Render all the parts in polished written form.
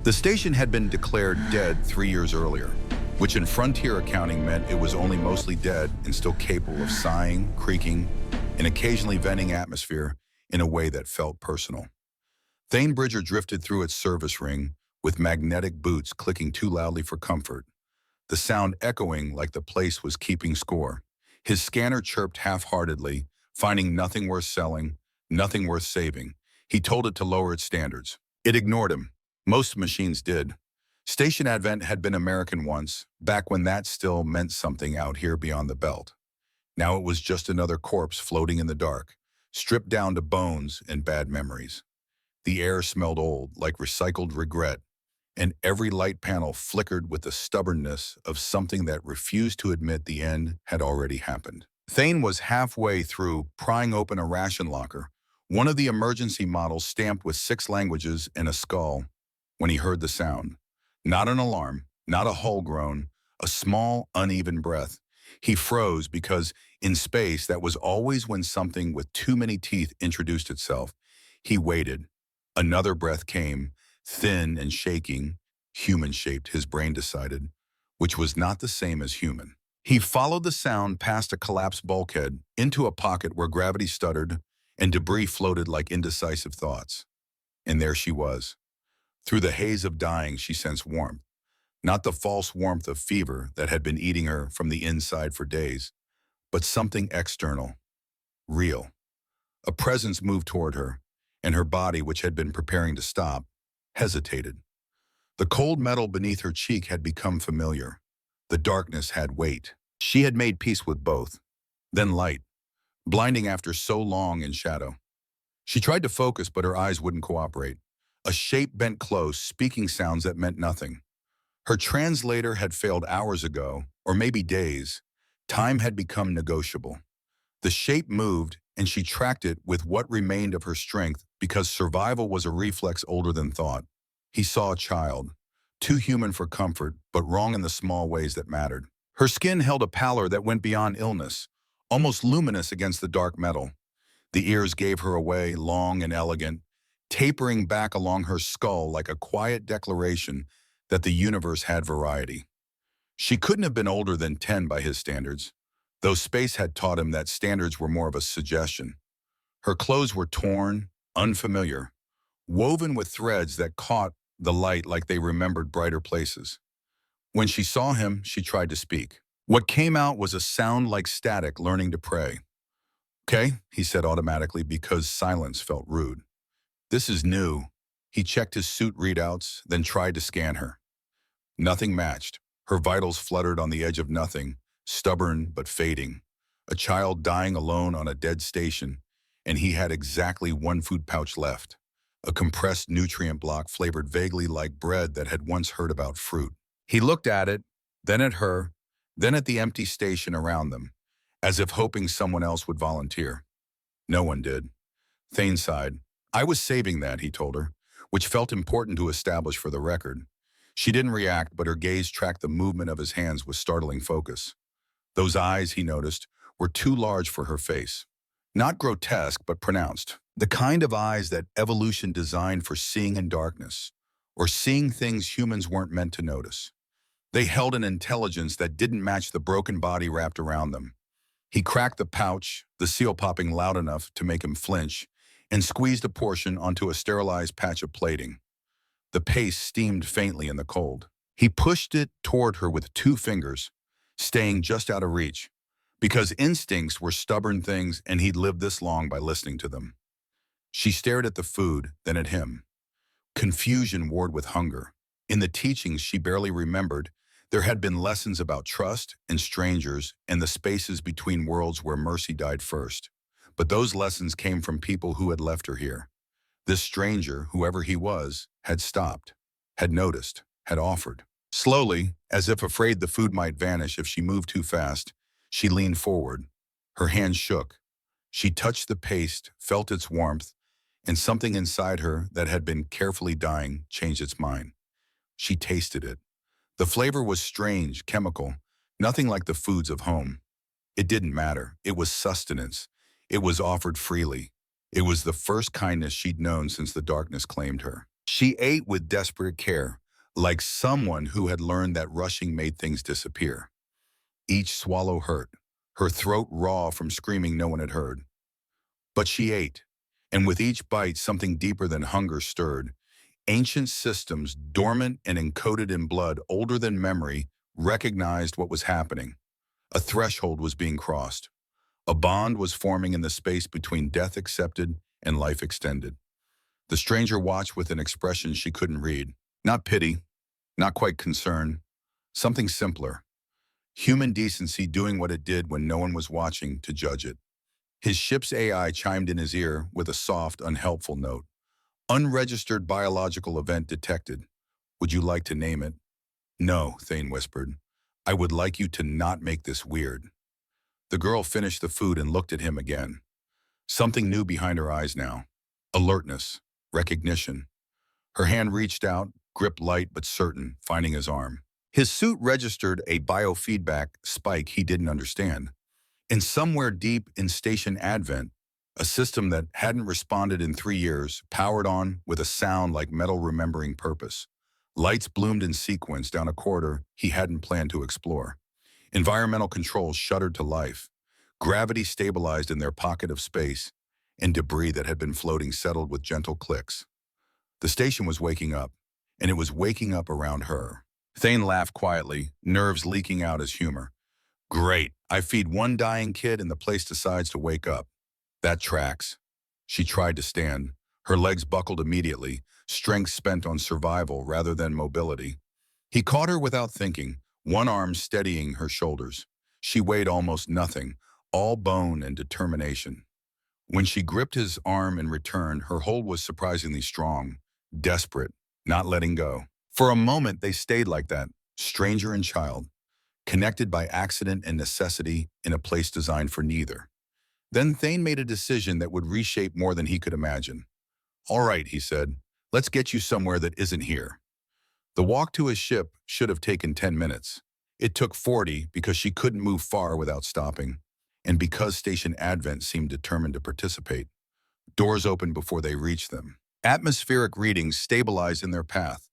The station had been declared dead 3 years earlier, which in frontier accounting meant it was only mostly dead and still capable of sighing, creaking, and occasionally venting atmosphere in a way that felt personal. Thane Bridger drifted through its service ring with magnetic boots clicking too loudly for comfort, the sound echoing like the place was keeping score. His scanner chirped half-heartedly, finding nothing worth selling, nothing worth saving. He told it to lower its standards. It ignored him. Most machines did. Station Advent had been American once, back when that still meant something out here beyond the belt. Now it was just another corpse floating in the dark, stripped down to bones and bad memories. The air smelled old, like recycled regret, and every light panel flickered with the stubbornness of something that refused to admit the end had already happened. Thane was halfway through prying open a ration locker, one of the emergency models stamped with 6 languages and a skull, when he heard the sound. Not an alarm, not a hull groan, a small, uneven breath. He froze because in space, that was always when something with too many teeth introduced itself. He waited. Another breath came, thin and shaking, human-shaped, his brain decided, which was not the same as human. He followed the sound past a collapsed bulkhead, into a pocket where gravity stuttered and debris floated like indecisive thoughts. And there she was. Through the haze of dying, she sensed warmth. Not the false warmth of fever that had been eating her from the inside for days, but something external, real. A presence moved toward her, and her body, which had been preparing to stop, hesitated. The cold metal beneath her cheek had become familiar. The darkness had weight. She had made peace with both. Then light, blinding after so long in shadow. She tried to focus, but her eyes wouldn't cooperate. A shape bent close, speaking sounds that meant nothing. Her translator had failed hours ago, or maybe days. Time had become negotiable. The shape moved, and she tracked it with what remained of her strength because survival was a reflex older than thought. He saw a child, too human for comfort, but wrong in the small ways that mattered. Her skin held a pallor that went beyond illness, almost luminous against the dark metal. The ears gave her away, long and elegant, tapering back along her skull like a quiet declaration that the universe had variety. She couldn't have been older than 10 by his standards, though space had taught him that standards were more of a suggestion. Her clothes were torn, unfamiliar, woven with threads that caught the light like they remembered brighter places. When she saw him, she tried to speak. What came out was a sound like static learning to pray. "Okay," he said automatically because silence felt rude. "This is new." He checked his suit readouts, then tried to scan her. Nothing matched. Her vitals fluttered on the edge of nothing, stubborn but fading. A child dying alone on a dead station, and he had exactly 1 food pouch left. A compressed nutrient block flavored vaguely like bread that had once heard about fruit. He looked at it, then at her, then at the empty station around them, as if hoping someone else would volunteer. No one did. Thane sighed. "I was saving that," he told her, which felt important to establish for the record. She didn't react, but her gaze tracked the movement of his hands with startling focus. Those eyes, he noticed, were too large for her face. Not grotesque, but pronounced. The kind of eyes that evolution designed for seeing in darkness, or seeing things humans weren't meant to notice. They held an intelligence that didn't match the broken body wrapped around them. He cracked the pouch, the seal popping loud enough to make him flinch, and squeezed a portion onto a sterilized patch of plating. The paste steamed faintly in the cold. He pushed it toward her with 2 fingers, staying just out of reach, because instincts were stubborn things and he'd lived this long by listening to them. She stared at the food, then at him. Confusion warred with hunger. In the teachings she barely remembered, there had been lessons about trust and strangers and the spaces between worlds where mercy died first. But those lessons came from people who had left her here. This stranger, whoever he was, had stopped, had noticed, had offered. Slowly, as if afraid the food might vanish if she moved too fast, she leaned forward. Her hands shook. She touched the paste, felt its warmth, and something inside her that had been carefully dying changed its mind. She tasted it. The flavor was strange, chemical, nothing like the foods of home. It didn't matter. It was sustenance. It was offered freely. It was the first kindness she'd known since the darkness claimed her. She ate with desperate care, like someone who had learned that rushing made things disappear. Each swallow hurt, her throat raw from screaming no one had heard. But she ate, and with each bite something deeper than hunger stirred. Ancient systems, dormant and encoded in blood older than memory, recognized what was happening. A threshold was being crossed. A bond was forming in the space between death accepted and life extended. The stranger watched with an expression she couldn't read. Not pity, not quite concern, something simpler. Human decency doing what it did when no one was watching to judge it. His ship's AI chimed in his ear with a soft, unhelpful note. Unregistered biological event detected. Would you like to name it? No, Thane whispered. I would like you to not make this weird. The girl finished the food and looked at him again. Something new behind her eyes now. Alertness, recognition. Her hand reached out, gripped light but certain, finding his arm. His suit registered a biofeedback spike he didn't understand. And somewhere deep in Station Advent, a system that hadn't responded in 3 years, powered on with a sound like metal remembering purpose. Lights bloomed in sequence down a corridor he hadn't planned to explore. Environmental controls shuddered to life. Gravity stabilized in their pocket of space, and debris that had been floating settled with gentle clicks. The station was waking up, and it was waking up around her. Thane laughed quietly, nerves leaking out as humor. Great, I feed one dying kid and the place decides to wake up. That tracks. She tried to stand. Her legs buckled immediately, strength spent on survival rather than mobility. He caught her without thinking, one arm steadying her shoulders. She weighed almost nothing, all bone and determination. When she gripped his arm in return, her hold was surprisingly strong, desperate, not letting go. For a moment, they stayed like that, stranger and child, connected by accident and necessity in a place designed for neither. Then Thane made a decision that would reshape more than he could imagine. All right, he said, let's get you somewhere that isn't here. The walk to his ship should have taken 10 minutes. It took 40 because she couldn't move far without stopping, and because Station Advent seemed determined to participate. Doors opened before they reached them. Atmospheric readings stabilized in their path.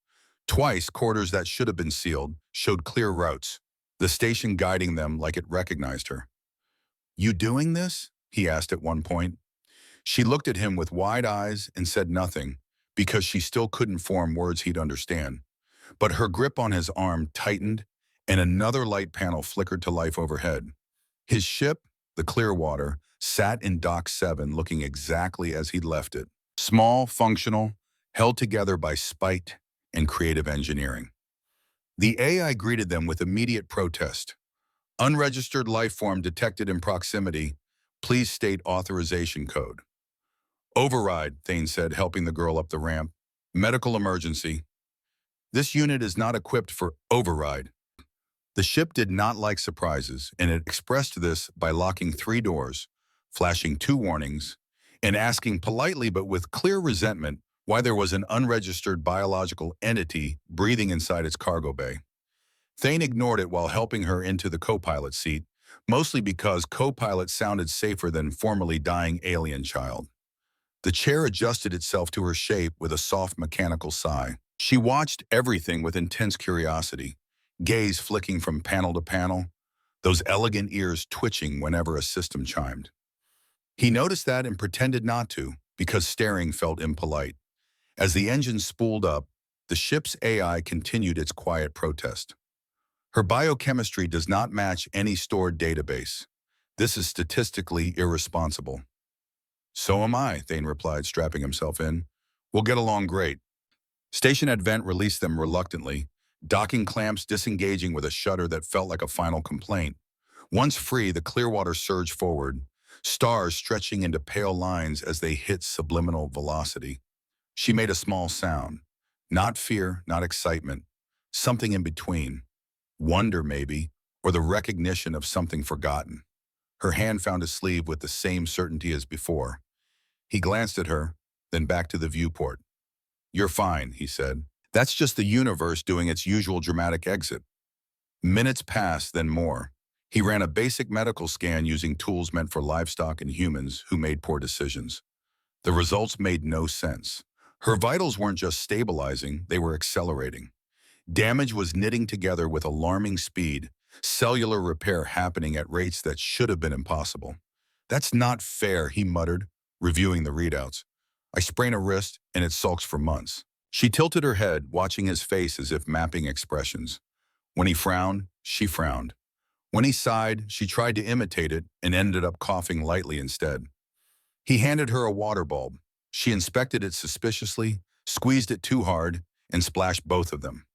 Twice, corridors that should have been sealed showed clear routes, the station guiding them like it recognized her. You doing this? He asked at one point. She looked at him with wide eyes and said nothing, because she still couldn't form words he'd understand. But her grip on his arm tightened, and another light panel flickered to life overhead. His ship, the Clearwater, sat in Dock 7 looking exactly as he'd left it. Small, functional, held together by spite and creative engineering. The AI greeted them with immediate protest. Unregistered life form detected in proximity. Please state authorization code. Override, Thane said, helping the girl up the ramp. Medical emergency. This unit is not equipped for override. The ship did not like surprises, and it expressed this by locking 3 doors, flashing 2 warnings, and asking politely but with clear resentment why there was an unregistered biological entity breathing inside its cargo bay. Thane ignored it while helping her into the co-pilot seat, mostly because co-pilot sounded safer than formerly dying alien child. The chair adjusted itself to her shape with a soft mechanical sigh. She watched everything with intense curiosity, gaze flicking from panel to panel, those elegant ears twitching whenever a system chimed. He noticed that and pretended not to, because staring felt impolite. As the engine spooled up, the ship's AI continued its quiet protest. Her biochemistry does not match any stored database. This is statistically irresponsible. So am I, Thane replied, strapping himself in. We'll get along great. Station Advent released them reluctantly, docking clamps disengaging with a shudder that felt like a final complaint. Once free, the Clearwater surged forward, stars stretching into pale lines as they hit subliminal velocity. She made a small sound. Not fear, not excitement. Something in between. Wonder, maybe, or the recognition of something forgotten. Her hand found his sleeve with the same certainty as before. He glanced at her, then back to the viewport. You're fine, he said. That's just the universe doing its usual dramatic exit. Minutes passed, then more. He ran a basic medical scan using tools meant for livestock and humans who made poor decisions. The results made no sense. Her vitals weren't just stabilizing, they were accelerating. Damage was knitting together with alarming speed, cellular repair happening at rates that should have been impossible. "That's not fair," he muttered, reviewing the readouts. "I sprain a wrist, and it sulks for months." She tilted her head, watching his face as if mapping expressions. When he frowned, she frowned. When he sighed, she tried to imitate it and ended up coughing lightly instead. He handed her a water bulb. She inspected it suspiciously, squeezed it too hard, and splashed both of them.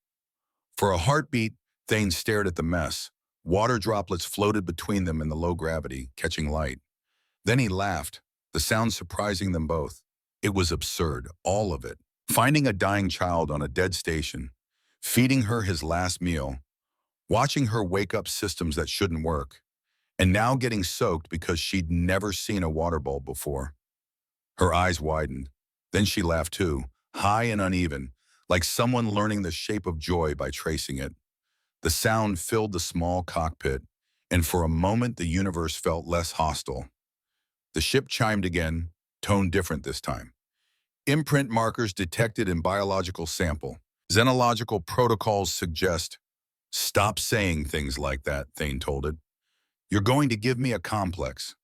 For a heartbeat, Thane stared at the mess. Water droplets floated between them in the low gravity, catching light. Then he laughed, the sound surprising them both. It was absurd, all of it. Finding a dying child on a dead station, feeding her his last meal, watching her wake up systems that shouldn't work, and now getting soaked because she'd never seen a water bulb before. Her eyes widened. Then she laughed too, high and uneven, like someone learning the shape of joy by tracing it. The sound filled the small cockpit, and for a moment the universe felt less hostile. The ship chimed again, tone different this time. "Imprint markers detected in biological sample. Xenological protocols suggest—" "Stop saying things like that," Thane told it. "You're going to give me a complex."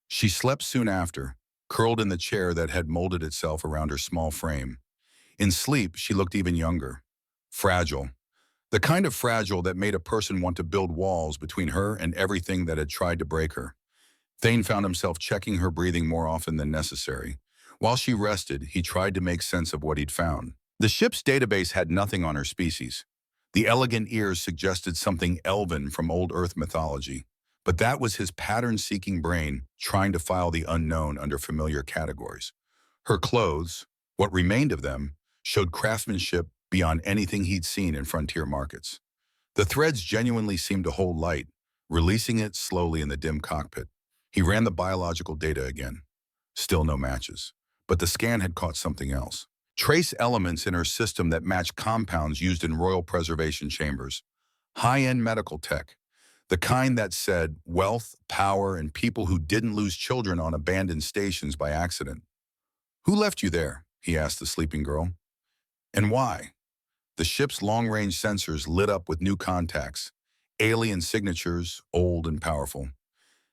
She slept soon after, curled in the chair that had molded itself around her small frame. In sleep, she looked even younger. Fragile. The kind of fragile that made a person want to build walls between her and everything that had tried to break her. Thane found himself checking her breathing more often than necessary. While she rested, he tried to make sense of what he'd found. The ship's database had nothing on her species. The elegant ears suggested something elven from old Earth mythology, but that was his pattern-seeking brain trying to file the unknown under familiar categories. Her clothes, what remained of them, showed craftsmanship beyond anything he'd seen in frontier markets. The threads genuinely seemed to hold light, releasing it slowly in the dim cockpit. He ran the biological data again. Still no matches. But the scan had caught something else. Trace elements in her system that matched compounds used in royal preservation chambers. High-end medical tech. The kind that said wealth, power, and people who didn't lose children on abandoned stations by accident. "Who left you there?" he asked the sleeping girl. "And why?" The ship's long-range sensors lit up with new contacts. Alien signatures, old and powerful.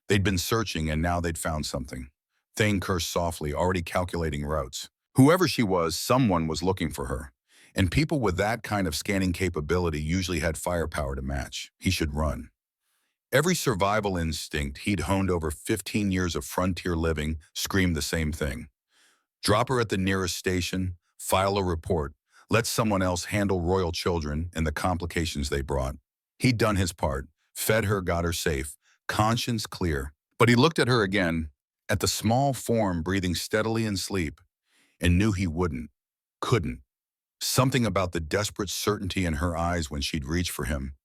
They'd been searching, and now they'd found something. Thane cursed softly, already calculating routes. Whoever she was, someone was looking for her. And people with that kind of scanning capability usually had firepower to match. He should run. Every survival instinct he'd honed over 15 years of frontier living screamed the same thing. Drop her at the nearest station, file a report, let someone else handle royal children and the complications they brought. He'd done his part, fed her, got her safe, conscience clear. But he looked at her again, at the small form breathing steadily in sleep, and knew he couldn't. Something about the desperate certainty in her eyes when she'd reach for him.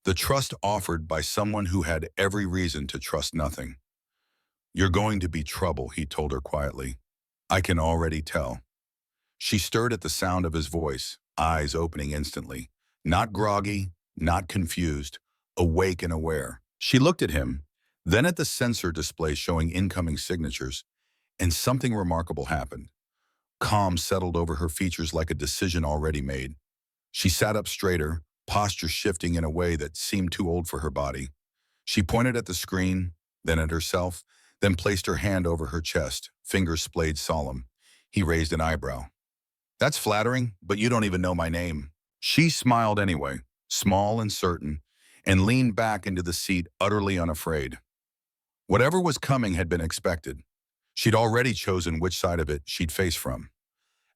The trust offered by someone who had every reason to trust nothing. "You're going to be trouble," he told her quietly. "I can already tell." She stirred at the sound of his voice, eyes opening instantly. Not groggy, not confused, awake and aware. She looked at him, then at the sensor display showing incoming signatures, and something remarkable happened. Calm settled over her features like a decision already made. She sat up straighter, posture shifting in a way that seemed too old for her body. She pointed at the screen, then at herself, then placed her hand over her chest, fingers splayed solemn. He raised an eyebrow. "That's flattering, but you don't even know my name." She smiled anyway, small and certain, and leaned back into the seat utterly unafraid. Whatever was coming had been expected. She'd already chosen which side of it she'd face from.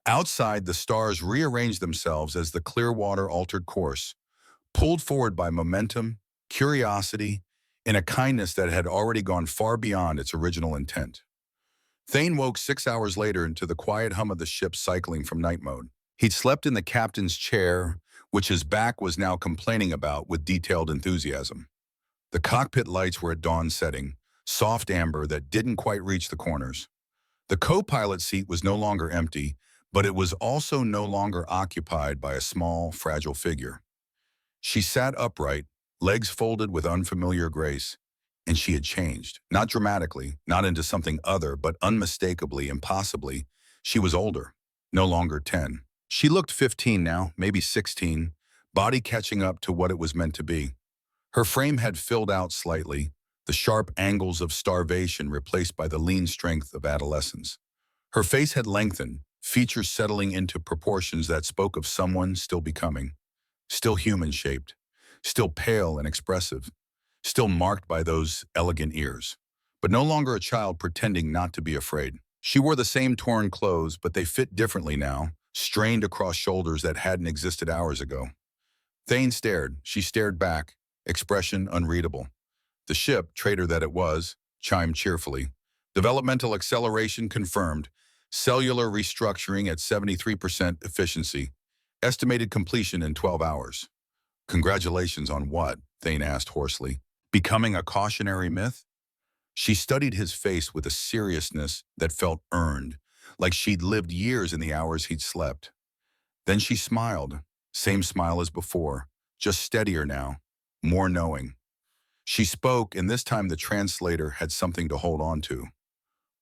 Outside, the stars rearranged themselves as the clear water altered course, pulled forward by momentum, curiosity, and a kindness that had already gone far beyond its original intent. Thane woke 6 hours later into the quiet hum of the ship cycling from night mode. He'd slept in the captain's chair, which his back was now complaining about with detailed enthusiasm. The cockpit lights were at dawn setting, soft amber that didn't quite reach the corners. The co-pilot seat was no longer empty, but it was also no longer occupied by a small, fragile figure. She sat upright, legs folded with unfamiliar grace, and she had changed. Not dramatically, not into something other, but unmistakably, impossibly. She was older. no longer 10. She looked 15 now, maybe 16, body catching up to what it was meant to be. Her frame had filled out slightly, the sharp angles of starvation replaced by the lean strength of adolescence. Her face had lengthened, features settling into proportions that spoke of someone still becoming, still human-shaped, still pale and expressive, still marked by those elegant ears, but no longer a child pretending not to be afraid. She wore the same torn clothes, but they fit differently now, strained across shoulders that hadn't existed hours ago. Thane stared. She stared back, expression unreadable. The ship, traitor that it was, chimed cheerfully. Developmental acceleration confirmed. Cellular restructuring at 73% efficiency. Estimated completion in 12 hours. Congratulations on what? Thane asked hoarsely. Becoming a cautionary myth? She studied his face with a seriousness that felt earned, like she'd lived years in the hours he'd slept. Then she smiled, same smile as before, just steadier now, more knowing. She spoke, and this time the translator had something to hold on to.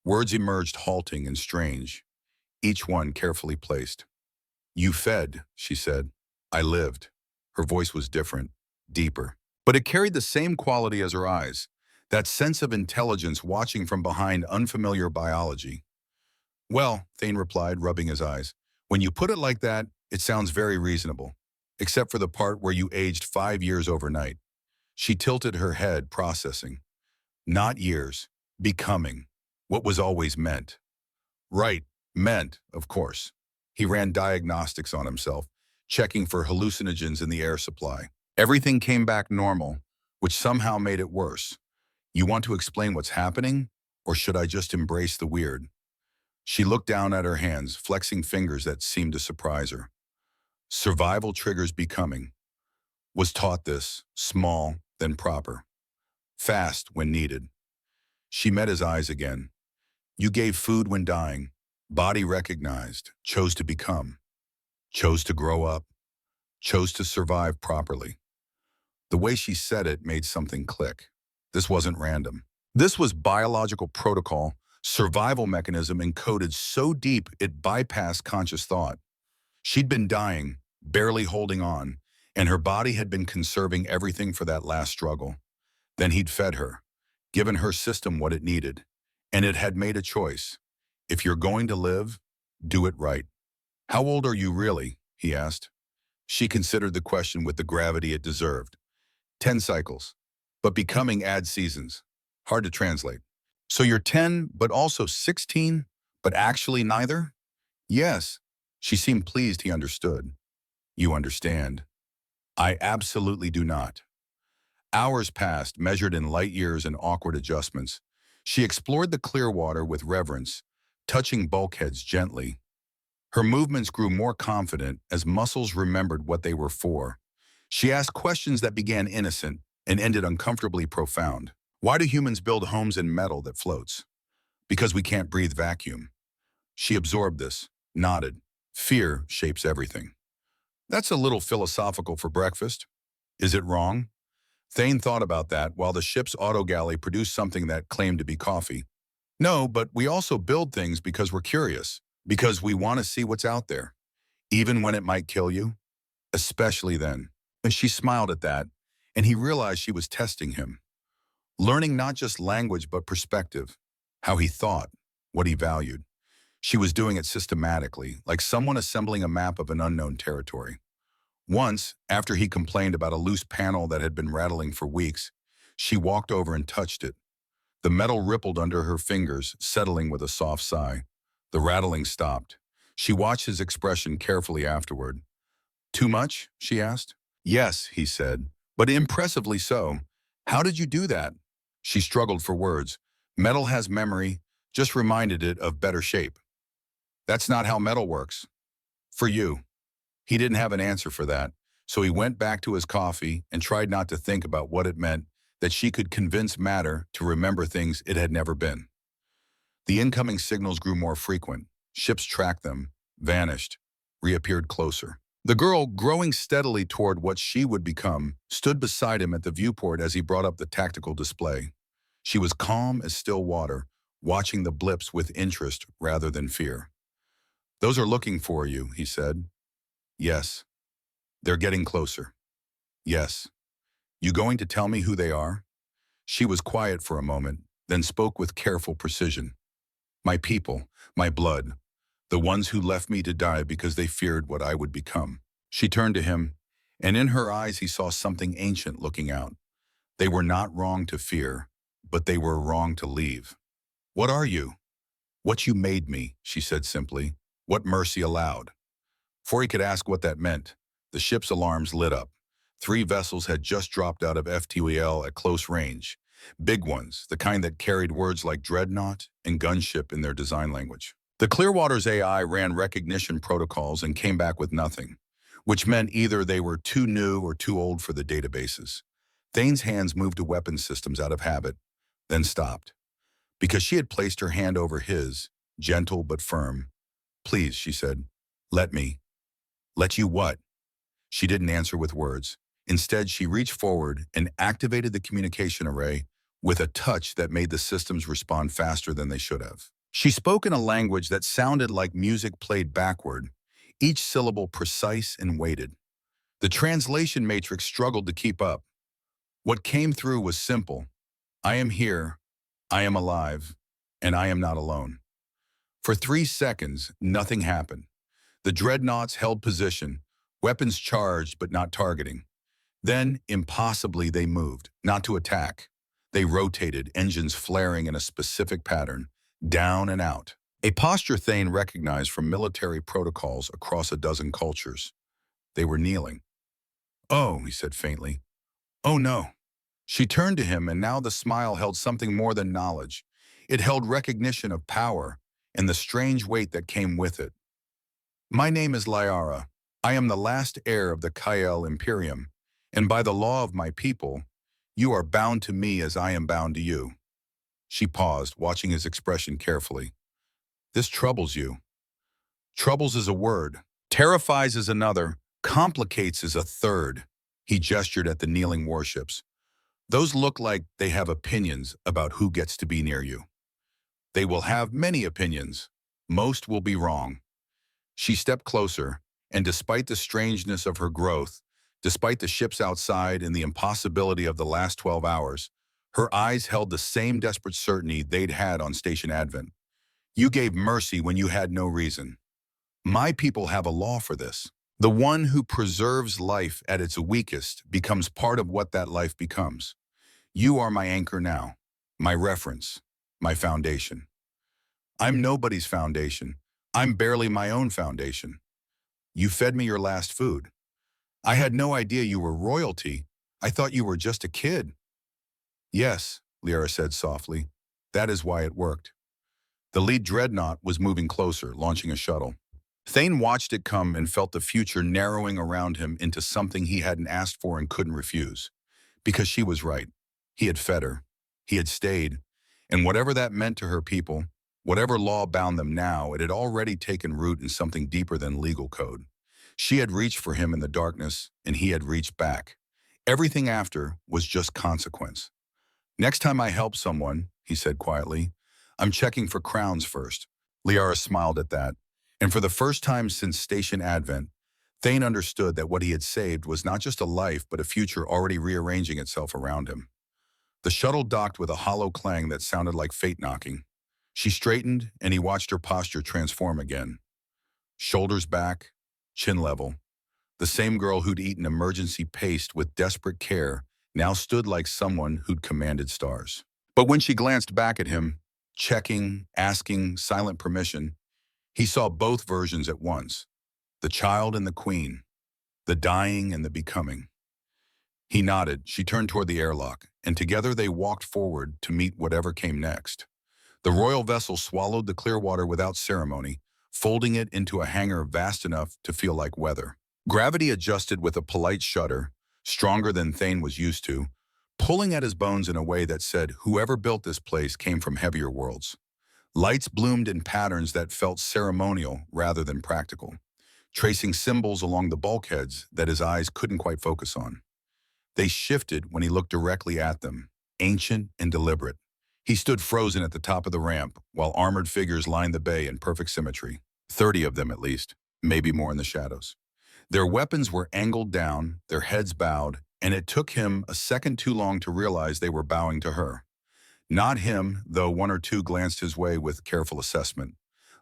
Words emerged halting and strange, each one carefully placed. You fed, she said. I lived. Her voice was different, deeper. But it carried the same quality as her eyes, that sense of intelligence watching from behind unfamiliar biology. Well, Thane replied, rubbing his eyes, when you put it like that, it sounds very reasonable, except for the part where you aged 5 years overnight. She tilted her head, processing. Not years, becoming, what was always meant. Right, meant, of course. He ran diagnostics on himself, checking for hallucinogens in the air supply. Everything came back normal, which somehow made it worse. You want to explain what's happening, or should I just embrace the weird? She looked down at her hands, flexing fingers that seemed to surprise her. Survival triggers becoming. Was taught this, small, then proper. Fast when needed. She met his eyes again. You gave food when dying. Body recognized, chose to become. Chose to grow up. Chose to survive properly. The way she said it made something click. This wasn't random. This was biological protocol, survival mechanism encoded so deep it bypassed conscious thought. She'd been dying, barely holding on, and her body had been conserving everything for that last struggle. Then he'd fed her, given her system what it needed, and it had made a choice. If you're going to live, do it right. How old are you really? He asked. She considered the question with the gravity it deserved. 10 cycles. But becoming adds seasons. Hard to translate. So you're 10, but also 16, but actually neither? Yes. She seemed pleased he understood. You understand. I absolutely do not. Hours passed, measured in light years and awkward adjustments. She explored the clear water with reverence, touching bulkheads gently. Her movements grew more confident as muscles remembered what they were for. She asked questions that began innocent and ended uncomfortably profound. Why do humans build homes in metal that floats? Because we can't breathe vacuum. She absorbed this, nodded. Fear shapes everything. That's a little philosophical for breakfast. Is it wrong? Thane thought about that while the ship's autogalley produced something that claimed to be coffee. No, but we also build things because we're curious, because we want to see what's out there, even when it might kill you. Especially then. And she smiled at that, and he realized she was testing him. Learning not just language but perspective, how he thought, what he valued. She was doing it systematically, like someone assembling a map of an unknown territory. Once, after he complained about a loose panel that had been rattling for weeks, she walked over and touched it. The metal rippled under her fingers, settling with a soft sigh. The rattling stopped. She watched his expression carefully afterward. Too much? She asked. Yes, he said, but impressively so. How did you do that? She struggled for words. Metal has memory, just reminded it of better shape. That's not how metal works. For you. He didn't have an answer for that, so he went back to his coffee and tried not to think about what it meant that she could convince matter to remember things it had never been. The incoming signals grew more frequent. Ships tracked them, vanished, reappeared closer. The girl, growing steadily toward what she would become, stood beside him at the viewport as he brought up the tactical display. She was calm as still water, watching the blips with interest rather than fear. Those are looking for you, he said. Yes. They're getting closer. Yes. You going to tell me who they are? She was quiet for a moment, then spoke with careful precision. My people, my blood, the ones who left me to die because they feared what I would become. She turned to him, and in her eyes he saw something ancient looking out. They were not wrong to fear, but they were wrong to leave. What are you? What you made me, she said simply. What mercy allowed. Before he could ask what that meant, the ship's alarms lit up. 3 vessels had just dropped out of FTWL at close range. Big ones, the kind that carried words like dreadnought and gunship in their design language. The Clearwater's AI ran recognition protocols and came back with nothing, which meant either they were too new or too old for the databases. Thane's hands moved to weapon systems out of habit, then stopped. Because she had placed her hand over his, gentle but firm. Please, she said, let me. Let you what? She didn't answer with words. Instead, she reached forward and activated the communication array with a touch that made the systems respond faster than they should have. She spoke in a language that sounded like music played backward, each syllable precise and weighted. The translation matrix struggled to keep up. What came through was simple. I am here, I am alive, and I am not alone. For 3 seconds, nothing happened. The dreadnoughts held position, weapons charged but not targeting. Then, impossibly, they moved, not to attack. They rotated, engines flaring in a specific pattern, down and out. A posture Thane recognized from military protocols across a dozen cultures. They were kneeling. Oh, he said faintly. Oh no. She turned to him, and now the smile held something more than knowledge. It held recognition of power and the strange weight that came with it. My name is Lyara. I am the last heir of the Kael Imperium, and by the law of my people, you are bound to me as I am bound to you. She paused, watching his expression carefully. This troubles you. Troubles is a word. Terrifies is another. Complicates is a third. He gestured at the kneeling warships. Those look like they have opinions about who gets to be near you. They will have many opinions. Most will be wrong. She stepped closer, and despite the strangeness of her growth, despite the ships outside and the impossibility of the last 12 hours, her eyes held the same desperate certainty they'd had on Station Advent. You gave mercy when you had no reason. My people have a law for this. The one who preserves life at its weakest becomes part of what that life becomes. You are my anchor now, my reference, my foundation. I'm nobody's foundation. I'm barely my own foundation. You fed me your last food. I had no idea you were royalty. I thought you were just a kid. Yes, Lyra said softly. That is why it worked. The lead dreadnought was moving closer, launching a shuttle. Thane watched it come and felt the future narrowing around him into something he hadn't asked for and couldn't refuse. Because she was right. He had fed her. He had stayed. And whatever that meant to her people, whatever law bound them now, it had already taken root in something deeper than legal code. She had reached for him in the darkness, and he had reached back. Everything after was just consequence. Next time I help someone, he said quietly, I'm checking for crowns first. Liara smiled at that, and for the first time since Station Advent, Thane understood that what he had saved was not just a life, but a future already rearranging itself around him. The shuttle docked with a hollow clang that sounded like fate knocking. She straightened, and he watched her posture transform again. Shoulders back, chin level. The same girl who'd eaten emergency paste with desperate care now stood like someone who'd commanded stars. But when she glanced back at him, checking, asking, silent permission, he saw both versions at once, the child and the queen, the dying and the becoming. He nodded, she turned toward the airlock, and together they walked forward to meet whatever came next. The royal vessel swallowed the Clearwater without ceremony, folding it into a hangar vast enough to feel like weather. Gravity adjusted with a polite shudder, stronger than Thane was used to, pulling at his bones in a way that said whoever built this place came from heavier worlds. Lights bloomed in patterns that felt ceremonial rather than practical, tracing symbols along the bulkheads that his eyes couldn't quite focus on. They shifted when he looked directly at them, ancient and deliberate. He stood frozen at the top of the ramp, while armored figures lined the bay in perfect symmetry. 30 of them at least, maybe more in the shadows. Their weapons were angled down, their heads bowed, and it took him a second too long to realize they were bowing to her. Not him, though one or two glanced his way with careful assessment.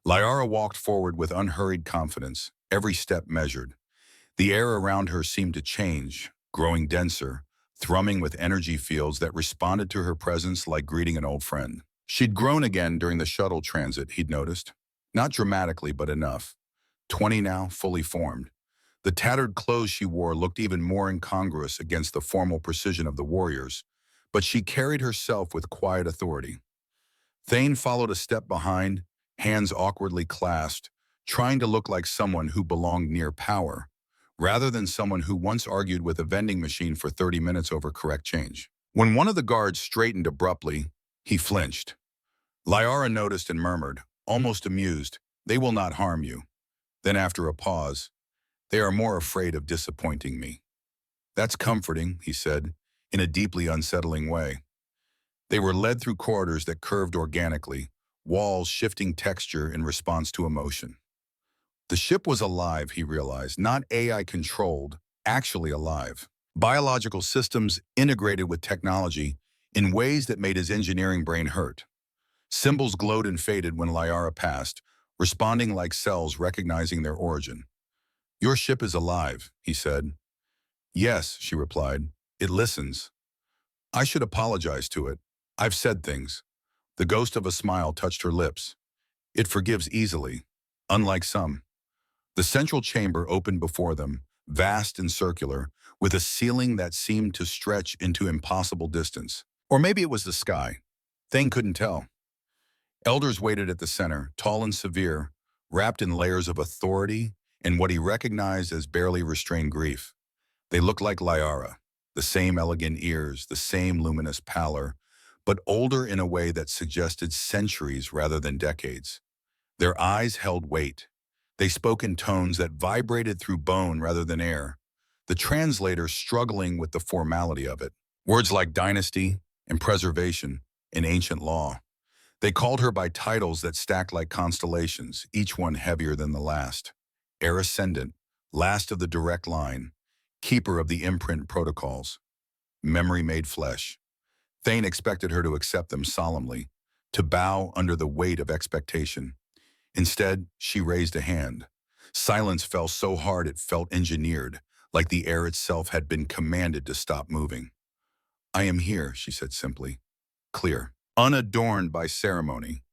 Liara walked forward with unhurried confidence, every step measured. The air around her seemed to change, growing denser, thrumming with energy fields that responded to her presence like greeting an old friend. She'd grown again during the shuttle transit, he'd noticed. Not dramatically, but enough. 20 now, fully formed. The tattered clothes she wore looked even more incongruous against the formal precision of the warriors, but she carried herself with quiet authority. Thane followed a step behind, hands awkwardly clasped, trying to look like someone who belonged near power, rather than someone who once argued with a vending machine for 30 minutes over correct change. When one of the guards straightened abruptly, he flinched. Liara noticed and murmured, almost amused, "They will not harm you." Then after a pause, "They are more afraid of disappointing me." "That's comforting," he said, in a deeply unsettling way. They were led through corridors that curved organically, walls shifting texture in response to emotion. The ship was alive, he realized, not AI-controlled, actually alive. Biological systems integrated with technology in ways that made his engineering brain hurt. Symbols glowed and faded when Liara passed, responding like cells recognizing their origin. "Your ship is alive," he said. "Yes," she replied. "It listens." "I should apologize to it. I've said things." The ghost of a smile touched her lips. "It forgives easily, unlike some." The central chamber opened before them, vast and circular, with a ceiling that seemed to stretch into impossible distance. Or maybe it was the sky. Thane couldn't tell. Elders waited at the center, tall and severe, wrapped in layers of authority and what he recognized as barely restrained grief. They looked like Liara, the same elegant ears, the same luminous pallor, but older in a way that suggested centuries rather than decades. Their eyes held weight. They spoke in tones that vibrated through bone rather than air, the translator struggling with the formality of it. Words like dynasty and preservation and ancient law. They called her by titles that stacked like constellations, each one heavier than the last. Heir Ascendant, last of the direct line, keeper of the imprint protocols. Memory made flesh. Thane expected her to accept them solemnly, to bow under the weight of expectation. Instead, she raised a hand. Silence fell so hard it felt engineered, like the air itself had been commanded to stop moving. "I am here," she said simply. Clear, unadorned by ceremony.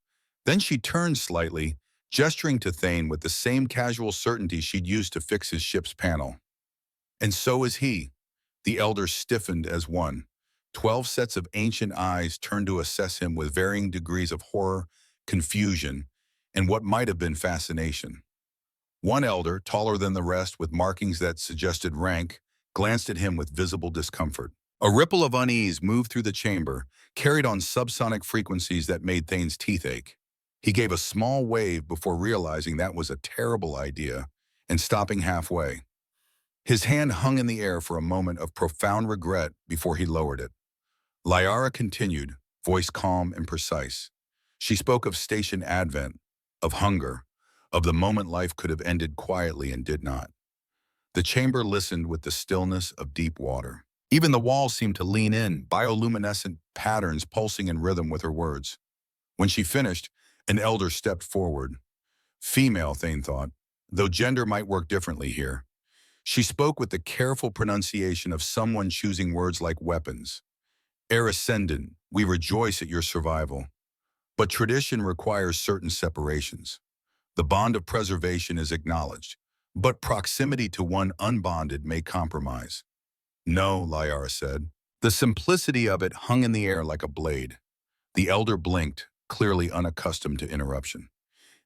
Then she turned slightly, gesturing to Thane with the same casual certainty she'd used to fix his ship's panel. "And so is he." The elder stiffened as one. 12 sets of ancient eyes turned to assess him with varying degrees of horror, confusion, and what might have been fascination. One elder, taller than the rest with markings that suggested rank, glanced at him with visible discomfort. A ripple of unease moved through the chamber, carried on subsonic frequencies that made Thane's teeth ache. He gave a small wave before realizing that was a terrible idea and stopping halfway. His hand hung in the air for a moment of profound regret before he lowered it. Liara continued, voice calm and precise. She spoke of station advent, of hunger, of the moment life could have ended quietly and did not. The chamber listened with the stillness of deep water. Even the walls seemed to lean in, bioluminescent patterns pulsing in rhythm with her words. When she finished, an elder stepped forward. Female, Thane thought, though gender might work differently here. She spoke with the careful pronunciation of someone choosing words like weapons. "Heir Ascendant, we rejoice at your survival. But tradition requires certain separations. The bond of preservation is acknowledged, but proximity to one unbonded may compromise." "No," Liara said. The simplicity of it hung in the air like a blade. The elder blinked, clearly unaccustomed to interruption.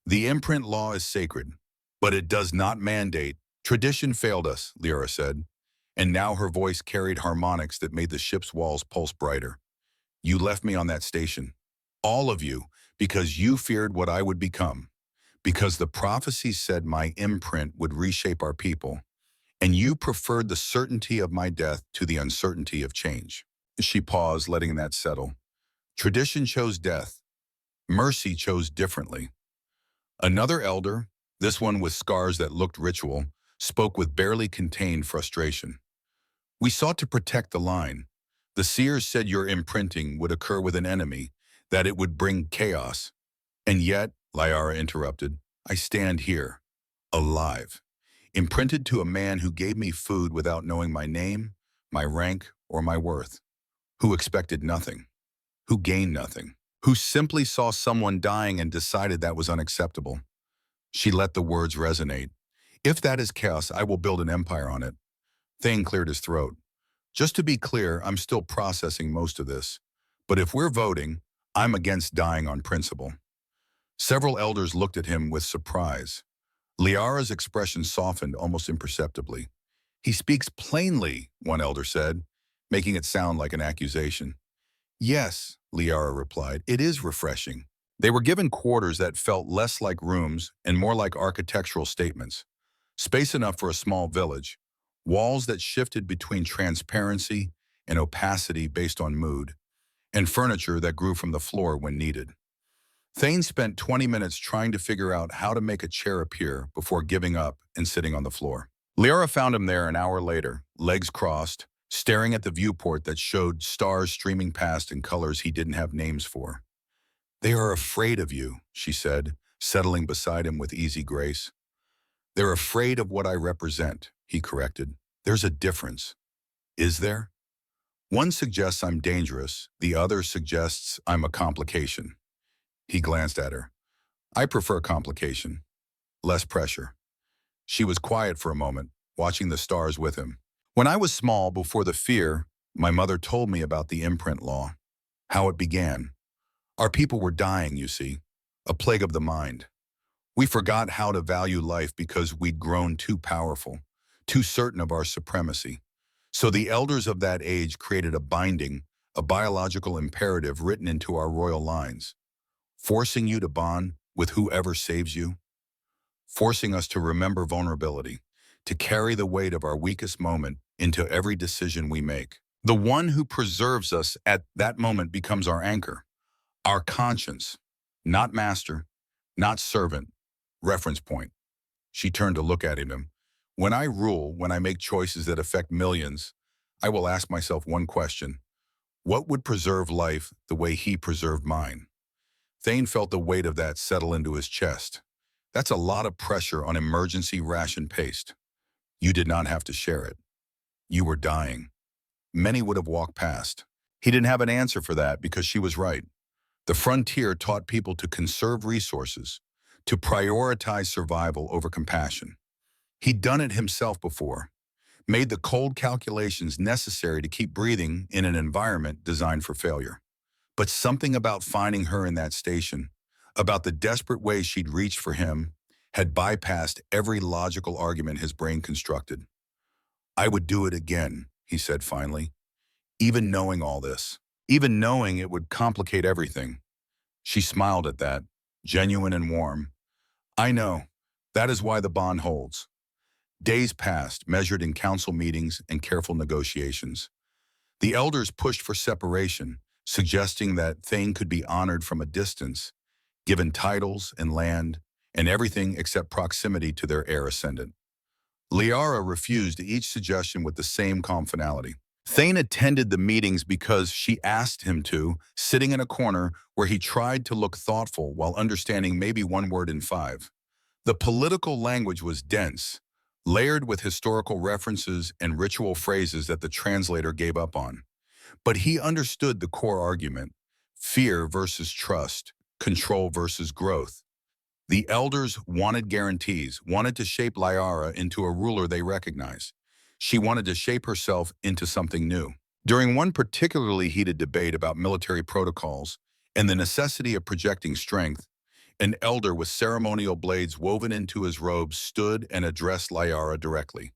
"The imprint law is sacred, but it does not mandate." "Tradition failed us," Liara said, and now her voice carried harmonics that made the ship's walls pulse brighter. "You left me on that station. All of you, because you feared what I would become. Because the prophecy said my imprint would reshape our people. And you preferred the certainty of my death to the uncertainty of change." She paused, letting that settle. Tradition chose death. Mercy chose differently. Another elder, This one, with scars that looked ritual, spoke with barely contained frustration. We sought to protect the line. The seers said your imprinting would occur with an enemy, that it would bring chaos. And yet, Lyara interrupted, I stand here, alive, imprinted to a man who gave me food without knowing my name, my rank, or my worth, who expected nothing, who gained nothing, who simply saw someone dying and decided that was unacceptable. She let the words resonate. If that is chaos, I will build an empire on it. Thane cleared his throat. Just to be clear, I'm still processing most of this. But if we're voting, I'm against dying on principle. Several elders looked at him with surprise. Liara's expression softened almost imperceptibly. He speaks plainly, one elder said, making it sound like an accusation. Yes, Liara replied, it is refreshing. They were given quarters that felt less like rooms and more like architectural statements. Space enough for a small village, walls that shifted between transparency and opacity based on mood, and furniture that grew from the floor when needed. Thane spent 20 minutes trying to figure out how to make a chair appear before giving up and sitting on the floor. Liara found him there an hour later, legs crossed, staring at the viewport that showed stars streaming past in colors he didn't have names for. They are afraid of you, she said, settling beside him with easy grace. They're afraid of what I represent, he corrected. There's a difference. Is there? One suggests I'm dangerous, the other suggests I'm a complication. He glanced at her. I prefer complication. Less pressure. She was quiet for a moment, watching the stars with him. When I was small, before the fear, my mother told me about the imprint law, how it began. Our people were dying, you see, a plague of the mind. We forgot how to value life because we'd grown too powerful, too certain of our supremacy. So the elders of that age created a binding, a biological imperative written into our royal lines, forcing you to bond with whoever saves you, forcing us to remember vulnerability, to carry the weight of our weakest moment into every decision we make. The one who preserves us at that moment becomes our anchor, our conscience, not master, not servant, reference point. She turned to look at him. When I rule, when I make choices that affect millions, I will ask myself one question. What would preserve life the way he preserved mine? Thane felt the weight of that settle into his chest. That's a lot of pressure on emergency ration paste. You did not have to share it. You were dying. Many would have walked past. He didn't have an answer for that because she was right. The frontier taught people to conserve resources, to prioritize survival over compassion. He'd done it himself before, made the cold calculations necessary to keep breathing in an environment designed for failure. But something about finding her in that station, about the desperate way she'd reached for him, had bypassed every logical argument his brain constructed. I would do it again, he said finally, even knowing all this, even knowing it would complicate everything. She smiled at that, genuine and warm. I know. That is why the bond holds. Days passed, measured in council meetings and careful negotiations. The elders pushed for separation, suggesting that Thane could be honored from a distance, given titles and land, and everything except proximity to their heir ascendant. Liara refused each suggestion with the same calm finality. Thane attended the meetings because she asked him to, sitting in a corner where he tried to look thoughtful while understanding maybe one word in five. The political language was dense, layered with historical references and ritual phrases that the translator gave up on. But he understood the core argument: fear versus trust, control versus growth. The elders wanted guarantees, wanted to shape Liara into a ruler they recognized. She wanted to shape herself into something new. During one particularly heated debate about military protocols and the necessity of projecting strength, an elder with ceremonial blades woven into his robes stood and addressed Liara directly.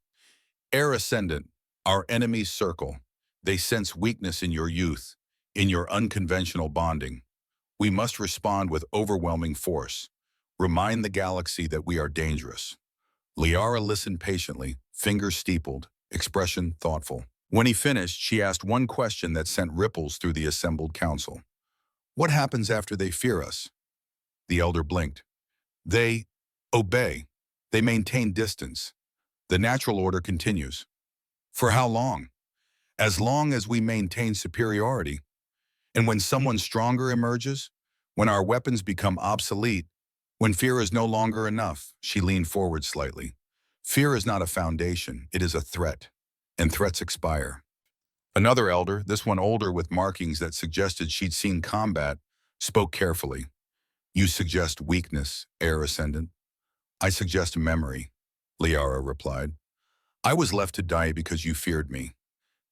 Heir ascendant, our enemies circle. They sense weakness in your youth, in your unconventional bonding. We must respond with overwhelming force. Remind the galaxy that we are dangerous. Liara listened patiently, fingers steepled, expression thoughtful. When he finished, she asked one question that sent ripples through the assembled council. What happens after they fear us? The elder blinked. They obey. They maintain distance. The natural order continues. For how long? As long as we maintain superiority. And when someone stronger emerges, when our weapons become obsolete, when fear is no longer enough, she leaned forward slightly. Fear is not a foundation, it is a threat. And threats expire. Another elder, this one older with markings that suggested she'd seen combat, spoke carefully. You suggest weakness, heir ascendant. I suggest memory, Liara replied. I was left to die because you feared me.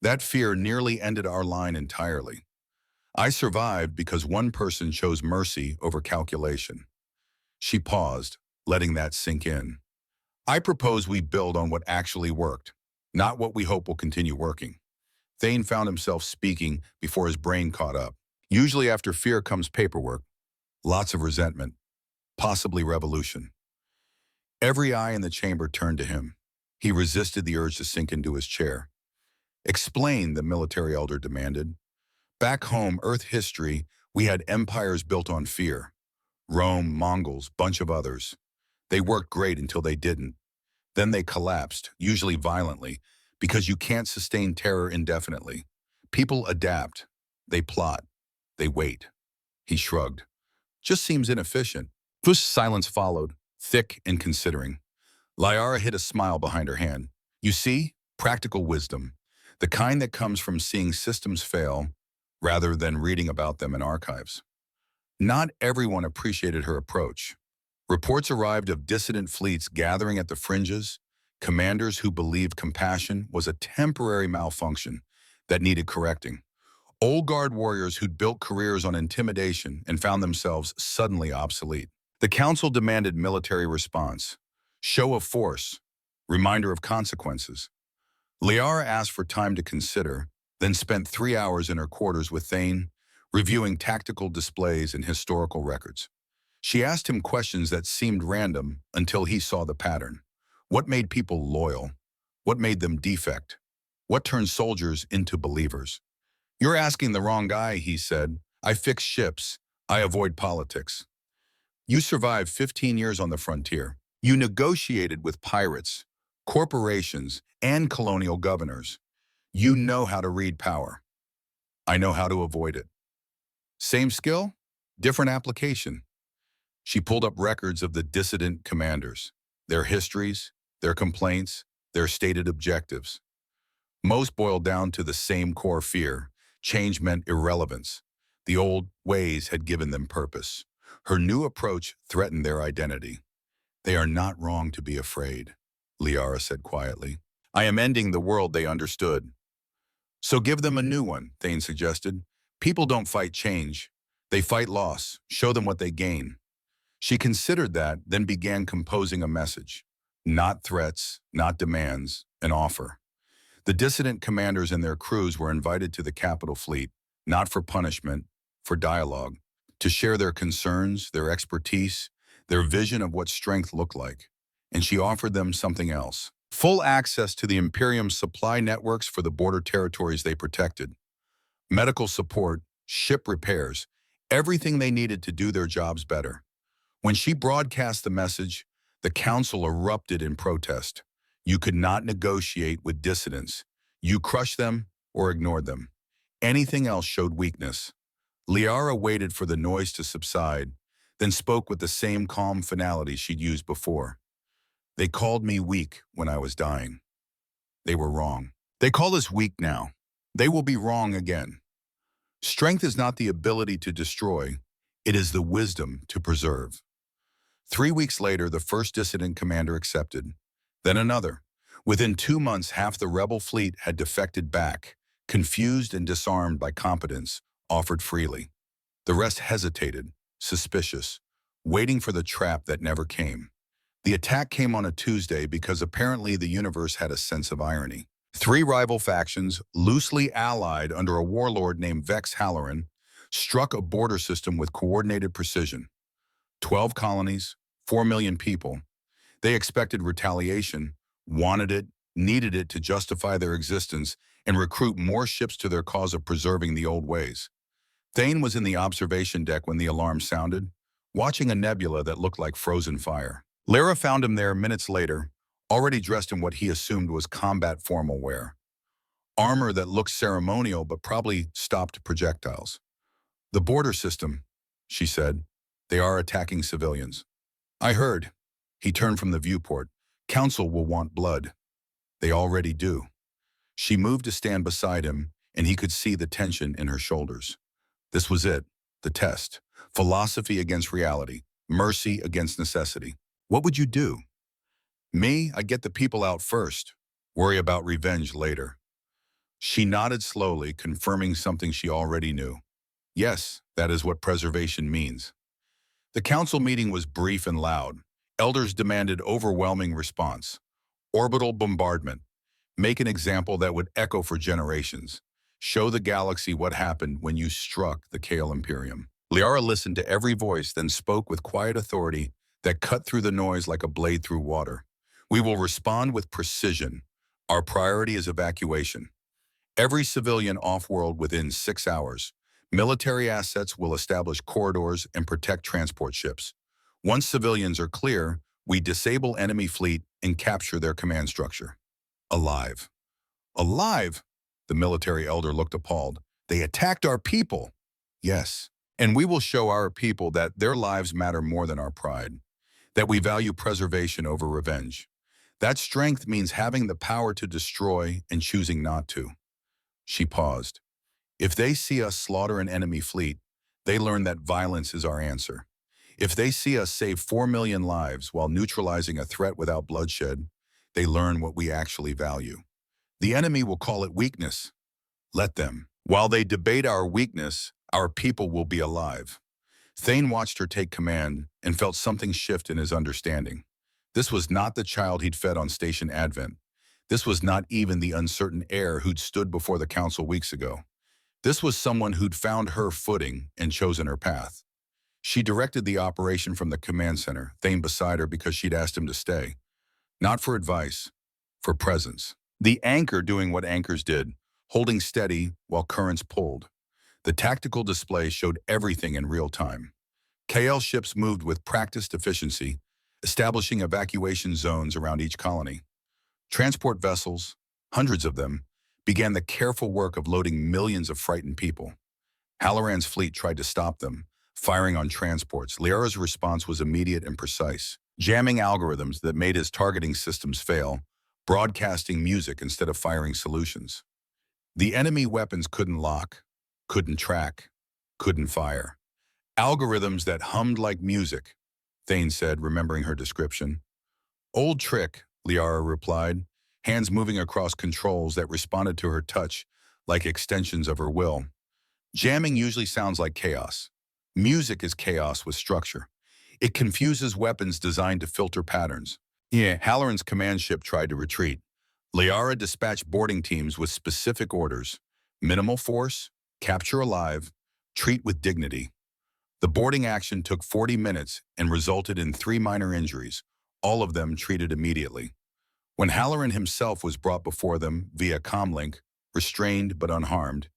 That fear nearly ended our line entirely. I survived because one person chose mercy over calculation. She paused, letting that sink in. I propose we build on what actually worked, not what we hope will continue working. Thane found himself speaking before his brain caught up. Usually after fear comes paperwork, lots of resentment, possibly revolution. Every eye in the chamber turned to him. He resisted the urge to sink into his chair. Explain, the military elder demanded. Back home, Earth history, we had empires built on fear. Rome, Mongols, bunch of others. They worked great until they didn't. Then they collapsed, usually violently, because you can't sustain terror indefinitely. People adapt. They plot. They wait. He shrugged. Just seems inefficient. Silence followed, thick and considering. Liara hid a smile behind her hand. You see, practical wisdom. The kind that comes from seeing systems fail, rather than reading about them in archives. Not everyone appreciated her approach. Reports arrived of dissident fleets gathering at the fringes, commanders who believed compassion was a temporary malfunction that needed correcting. Old guard warriors who'd built careers on intimidation and found themselves suddenly obsolete. The council demanded military response, show of force, reminder of consequences. Liara asked for time to consider, then spent 3 hours in her quarters with Thane, reviewing tactical displays and historical records. She asked him questions that seemed random until he saw the pattern. What made people loyal? What made them defect? What turned soldiers into believers? You're asking the wrong guy, he said. I fix ships. I avoid politics. You survived 15 years on the frontier. You negotiated with pirates, corporations, and colonial governors. You know how to read power. I know how to avoid it. Same skill, different application. She pulled up records of the dissident commanders, their histories, their complaints, their stated objectives. Most boiled down to the same core fear. Change meant irrelevance. The old ways had given them purpose. Her new approach threatened their identity. They are not wrong to be afraid, Liara said quietly. I am ending the world they understood. So give them a new one, Thane suggested. People don't fight change. They fight loss. Show them what they gain. She considered that, then began composing a message. Not threats, not demands, an offer. The dissident commanders and their crews were invited to the capital fleet, not for punishment, for dialogue, to share their concerns, their expertise, their vision of what strength looked like. And she offered them something else. Full access to the Imperium's supply networks for the border territories they protected. Medical support, ship repairs, everything they needed to do their jobs better. When she broadcast the message, the council erupted in protest. You could not negotiate with dissidents. You crushed them or ignored them. Anything else showed weakness. Liara waited for the noise to subside, then spoke with the same calm finality she'd used before. They called me weak when I was dying. They were wrong. They call us weak now. They will be wrong again. Strength is not the ability to destroy. It is the wisdom to preserve. 3 weeks later, the first dissident commander accepted. Then another. Within 2 months, half the rebel fleet had defected back, confused and disarmed by competence, offered freely. The rest hesitated, suspicious, waiting for the trap that never came. The attack came on a Tuesday because apparently the universe had a sense of irony. 3 rival factions, loosely allied under a warlord named Vex Halloran, struck a border system with coordinated precision. 12 colonies, 4 million people. They expected retaliation, wanted it, needed it to justify their existence and recruit more ships to their cause of preserving the old ways. Thane was in the observation deck when the alarm sounded, watching a nebula that looked like frozen fire. Lara found him there minutes later, already dressed in what he assumed was combat formal wear. Armor that looked ceremonial but probably stopped projectiles. "The border system," she said. "They are attacking civilians." "I heard." He turned from the viewport. "Council will want blood." "They already do." She moved to stand beside him, and he could see the tension in her shoulders. This was it, the test. Philosophy against reality, mercy against necessity. "What would you do?" "Me, I'd get the people out first. Worry about revenge later." She nodded slowly, confirming something she already knew. Yes, that is what preservation means. The council meeting was brief and loud. Elders demanded overwhelming response. Orbital bombardment. Make an example that would echo for generations. Show the galaxy what happened when you struck the Kale Imperium. Liara listened to every voice, then spoke with quiet authority that cut through the noise like a blade through water. "We will respond with precision. Our priority is evacuation. Every civilian off-world within 6 hours. Military assets will establish corridors and protect transport ships. Once civilians are clear, we disable enemy fleet and capture their command structure." Alive. Alive? The military elder looked appalled. "They attacked our people." "Yes. And we will show our people that their lives matter more than our pride, that we value preservation over revenge. That strength means having the power to destroy and choosing not to." She paused. "If they see us slaughter an enemy fleet, they learn that violence is our answer. If they see us save 4 million lives while neutralizing a threat without bloodshed, they learn what we actually value. The enemy will call it weakness. Let them. While they debate our weakness, our people will be alive." Thane watched her take command and felt something shift in his understanding. This was not the child he'd fed on Station Advent. This was not even the uncertain heir who'd stood before the council weeks ago. This was someone who'd found her footing and chosen her path. She directed the operation from the command center, Thane beside her because she'd asked him to stay. Not for advice, for presence. The anchor doing what anchors did, holding steady while currents pulled. The tactical display showed everything in real time. KL ships moved with practiced efficiency, establishing evacuation zones around each colony. Transport vessels, hundreds of them, began the careful work of loading millions of frightened people. Halloran's fleet tried to stop them, firing on transports. Liara's response was immediate and precise, jamming algorithms that made his targeting systems fail, broadcasting music instead of firing solutions. The enemy weapons couldn't lock, couldn't track, couldn't fire. "Algorithms that hummed like music," Thane said, remembering her description. "Old trick," Liara replied, hands moving across controls that responded to her touch like extensions of her will. "Jamming usually sounds like chaos. Music is chaos with structure. It confuses weapons designed to filter patterns." Yeah, Halloran's command ship tried to retreat. Liara dispatched boarding teams with specific orders: minimal force, capture alive, treat with dignity. The boarding action took 40 minutes and resulted in 3 minor injuries, all of them treated immediately. When Halloran himself was brought before them via comlink, restrained but unharmed,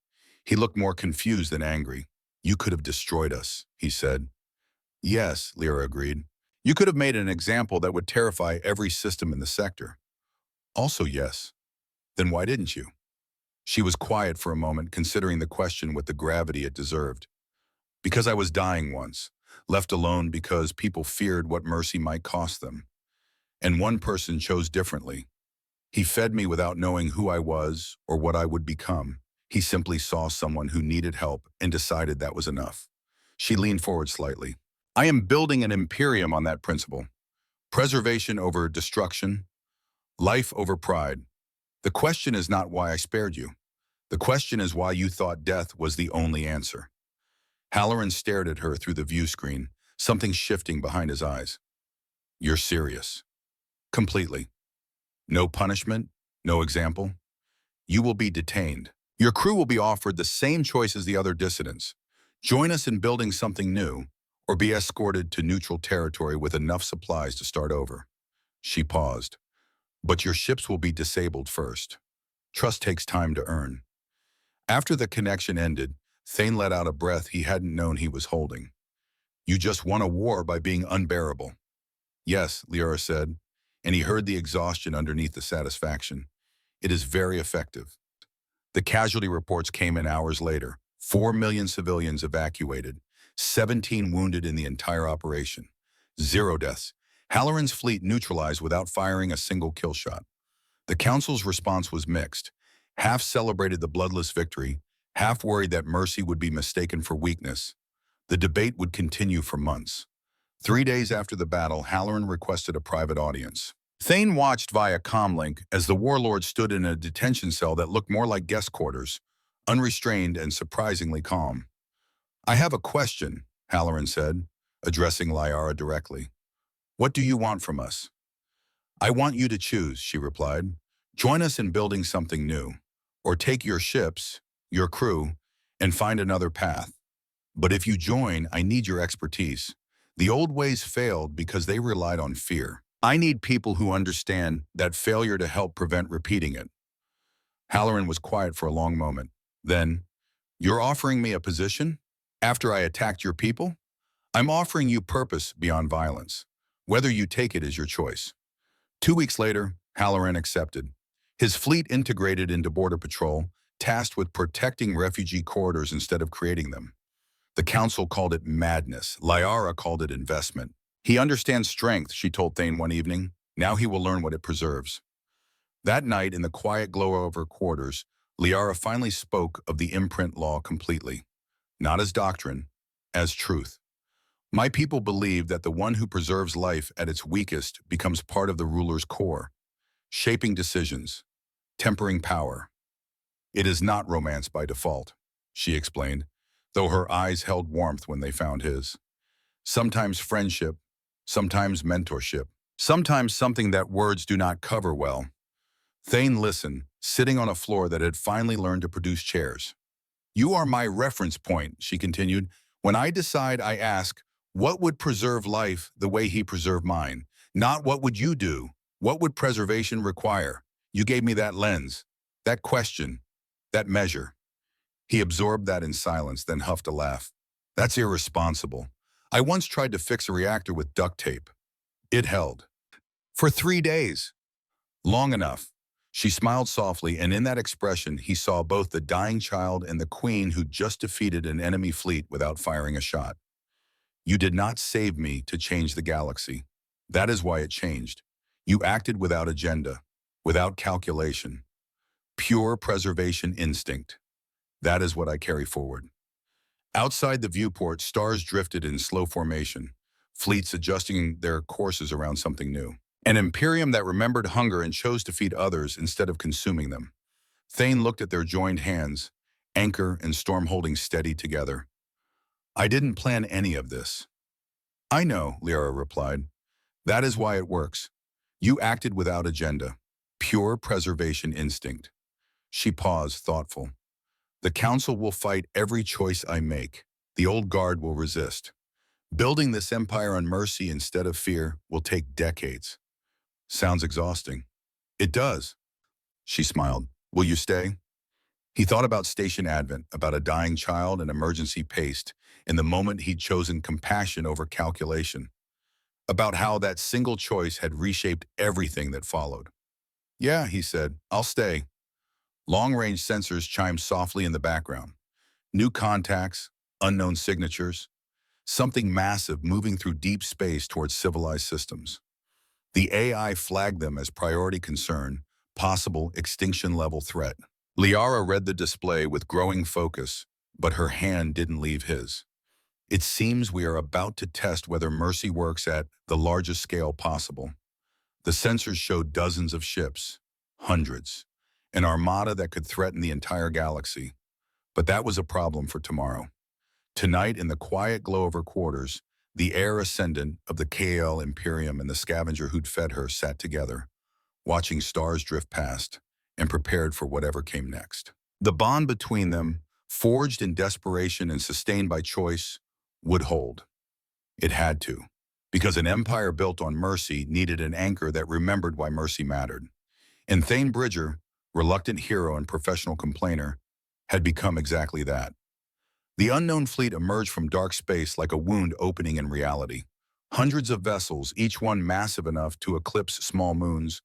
he looked more confused than angry. "You could have destroyed us," he said. "Yes," Lyra agreed. "You could have made an example that would terrify every system in the sector." "Also yes. Then why didn't you?" She was quiet for a moment, considering the question with the gravity it deserved. "Because I was dying once, left alone because people feared what mercy might cost them. And one person chose differently. He fed me without knowing who I was or what I would become. He simply saw someone who needed help and decided that was enough." She leaned forward slightly. "I am building an imperium on that principle. Preservation over destruction, life over pride. The question is not why I spared you. The question is why you thought death was the only answer." Halloran stared at her through the view screen, something shifting behind his eyes. "You're serious." "Completely. No punishment, no example. You will be detained. Your crew will be offered the same choice as the other dissidents. Join us in building something new, or be escorted to neutral territory with enough supplies to start over." She paused. "But your ships will be disabled first. Trust takes time to earn." After the connection ended, Thane let out a breath he hadn't known he was holding. "You just won a war by being unbearable." Yes, Liara said, and he heard the exhaustion underneath the satisfaction. It is very effective. The casualty reports came in hours later. 4 million civilians evacuated, 17 wounded in the entire operation. 0 deaths. Halloran's fleet neutralized without firing a single kill shot. The council's response was mixed. Half celebrated the bloodless victory, half worried that mercy would be mistaken for weakness. The debate would continue for months. 3 days after the battle, Halloran requested a private audience. Thane watched via comlink as the warlord stood in a detention cell that looked more like guest quarters, unrestrained and surprisingly calm. "I have a question," Halloran said, addressing Liara directly. "What do you want from us?" "I want you to choose," she replied. "Join us in building something new, or take your ships, your crew, and find another path. But if you join, I need your expertise. The old ways failed because they relied on fear. I need people who understand that failure to help prevent repeating it." Halloran was quiet for a long moment. Then, "You're offering me a position? After I attacked your people? I'm offering you purpose beyond violence. Whether you take it is your choice." 2 weeks later, Halloran accepted. His fleet integrated into Border Patrol, tasked with protecting refugee corridors instead of creating them. The council called it madness. Liara called it investment. "He understands strength," she told Thane one evening. "Now he will learn what it preserves." That night, in the quiet glow of her quarters, Liara finally spoke of the imprint law completely. Not as doctrine, as truth. "My people believe that the one who preserves life at its weakest becomes part of the ruler's core, shaping decisions, tempering power. It is not romance by default," she explained, though her eyes held warmth when they found his. "Sometimes friendship, sometimes mentorship, sometimes something that words do not cover well." Thane listened, sitting on a floor that had finally learned to produce chairs. "You are my reference point," she continued. "When I decide, I ask, what would preserve life the way he preserved mine? Not what would you do? What would preservation require? You gave me that lens, that question, that measure." He absorbed that in silence, then huffed a laugh. "That's irresponsible. I once tried to fix a reactor with duct tape. It held. For 3 days. Long enough." She smiled softly, and in that expression he saw both the dying child and the queen who'd just defeated an enemy fleet without firing a shot. "You did not save me to change the galaxy. That is why it changed. You acted without agenda, without calculation. Pure preservation instinct. That is what I carry forward." Outside the viewport, stars drifted in slow formation, fleets adjusting their courses around something new. An Imperium that remembered hunger and chose to feed others instead of consuming them. Thane looked at their joined hands, anchor and storm holding steady together. "I didn't plan any of this." "I know," Liara replied. "That is why it works. You acted without agenda. Pure preservation instinct." She paused, thoughtful. "The Council will fight every choice I make. The old guard will resist. Building this empire on mercy instead of fear will take decades." "Sounds exhausting." "It does." She smiled. "Will you stay?" He thought about Station Advent, about a dying child and emergency paste, in the moment he'd chosen compassion over calculation, about how that single choice had reshaped everything that followed. "Yeah," he said, "I'll stay." Long-range sensors chimed softly in the background. New contacts, unknown signatures, something massive moving through deep space towards civilized systems. The AI flagged them as priority concern, possible extinction-level threat. Liara read the display with growing focus, but her hand didn't leave his. "It seems we are about to test whether mercy works at the largest scale possible." The sensors showed dozens of ships, hundreds, an armada that could threaten the entire galaxy. But that was a problem for tomorrow. Tonight, in the quiet glow of her quarters, the heir ascendant of the KL Imperium and the scavenger who'd fed her sat together, watching stars drift past and prepared for whatever came next. The bond between them, forged in desperation and sustained by choice, would hold. It had to, because an empire built on mercy needed an anchor that remembered why mercy mattered. And Thane Bridger, reluctant hero and professional complainer, had become exactly that. The unknown fleet emerged from dark space like a wound opening in reality. Hundreds of vessels, each one massive enough to eclipse small moons,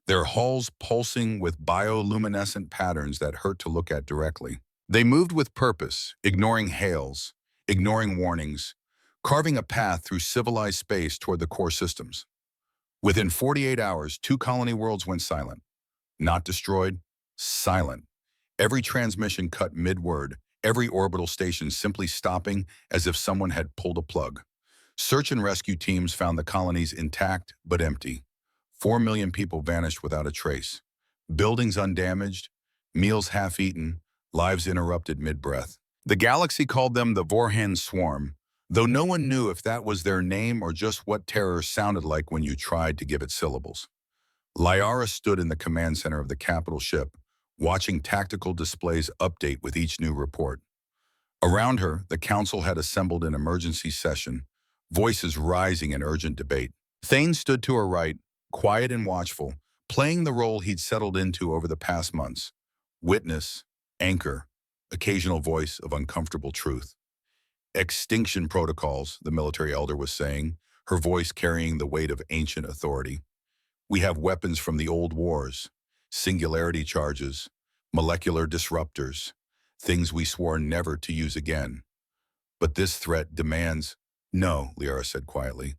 their hulls pulsing with bioluminescent patterns that hurt to look at directly. They moved with purpose, ignoring hails, ignoring warnings, carving a path through civilized space toward the core systems. Within 48 hours, 2 colony worlds went silent. Not destroyed, silent. Every transmission cut mid-word, every orbital station simply stopping as if someone had pulled a plug. Search and rescue teams found the colonies intact but empty. 4 million people vanished without a trace. Buildings undamaged, meals half-eaten, lives interrupted mid-breath. The galaxy called them the Vorhan Swarm, though no one knew if that was their name or just what terror sounded like when you tried to give it syllables. Liara stood in the command center of the capital ship, watching tactical displays update with each new report. Around her, the council had assembled an emergency session, voices rising in urgent debate. Thane stood to her right, quiet and watchful, playing the role he'd settled into over the past months. Witness, anchor, occasional voice of uncomfortable truth. Extinction protocols, the military elder was saying, her voice carrying the weight of ancient authority. We have weapons from the old wars, singularity charges, molecular disruptors, things we swore never to use again. But this threat demands— No, Liara said quietly.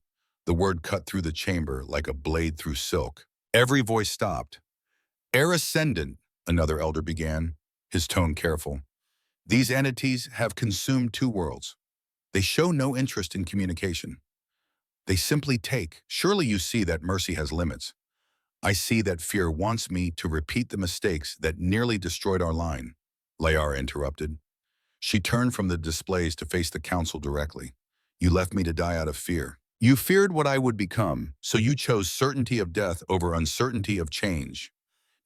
The word cut through the chamber like a blade through silk. Every voice stopped. Heir Ascendant, another elder began, his tone careful. These entities have consumed 2 worlds. They show no interest in communication. They simply take. Surely you see that mercy has limits. I see that fear wants me to repeat the mistakes that nearly destroyed our line. Liara interrupted. She turned from the displays to face the council directly. You left me to die out of fear. You feared what I would become, so you chose certainty of death over uncertainty of change.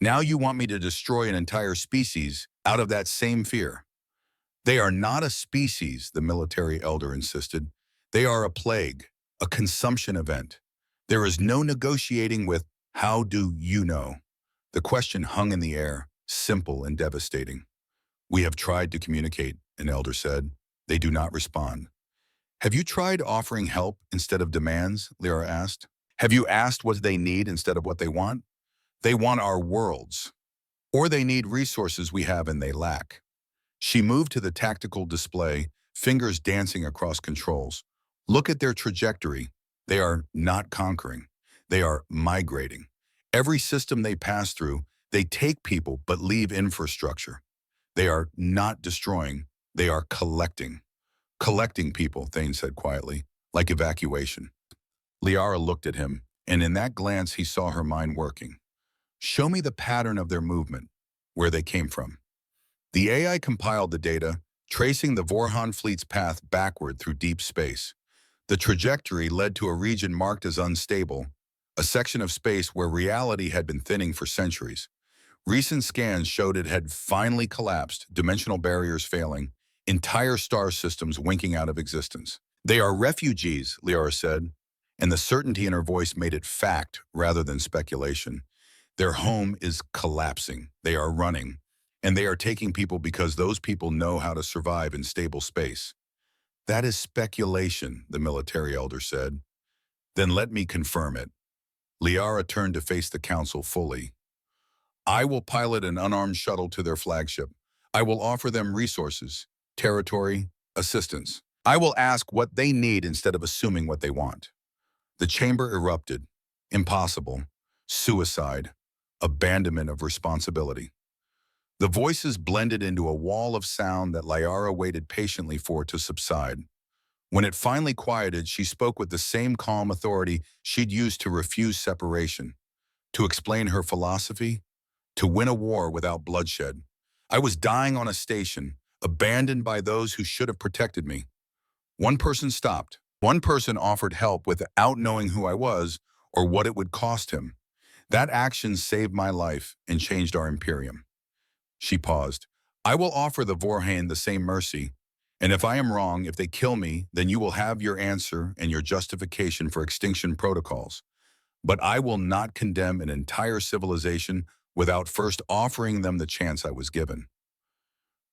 Now you want me to destroy an entire species out of that same fear. They are not a species, the military elder insisted. They are a plague, a consumption event. There is no negotiating with, how do you know? The question hung in the air, simple and devastating. We have tried to communicate, an elder said. They do not respond. Have you tried offering help instead of demands? Liara asked. Have you asked what they need instead of what they want? They want our worlds. Or they need resources we have and they lack. She moved to the tactical display, fingers dancing across controls. Look at their trajectory. They are not conquering. They are migrating. Every system they pass through, they take people but leave infrastructure. They are not destroying. They are collecting. Collecting people, Thane said quietly, like evacuation. Liara looked at him, and in that glance he saw her mind working. Show me the pattern of their movement, where they came from. The AI compiled the data, tracing the Vorhan fleet's path backward through deep space. The trajectory led to a region marked as unstable, a section of space where reality had been thinning for centuries. Recent scans showed it had finally collapsed, dimensional barriers failing, entire star systems winking out of existence. They are refugees, Liara said, and the certainty in her voice made it fact rather than speculation. Their home is collapsing. They are running, and they are taking people because those people know how to survive in stable space. That is speculation, the military elder said. Then let me confirm it. Liara turned to face the council fully. I will pilot an unarmed shuttle to their flagship. I will offer them resources, territory, assistance. I will ask what they need instead of assuming what they want. The chamber erupted. Impossible. Suicide. Abandonment of responsibility. The voices blended into a wall of sound that Liara waited patiently for to subside. When it finally quieted, she spoke with the same calm authority she'd used to refuse separation, to explain her philosophy, to win a war without bloodshed. I was dying on a station, abandoned by those who should have protected me. One person stopped. One person offered help without knowing who I was or what it would cost him. That action saved my life and changed our Imperium. She paused. I will offer the Vorhan the same mercy, and if I am wrong, if they kill me, then you will have your answer and your justification for extinction protocols. But I will not condemn an entire civilization without first offering them the chance I was given.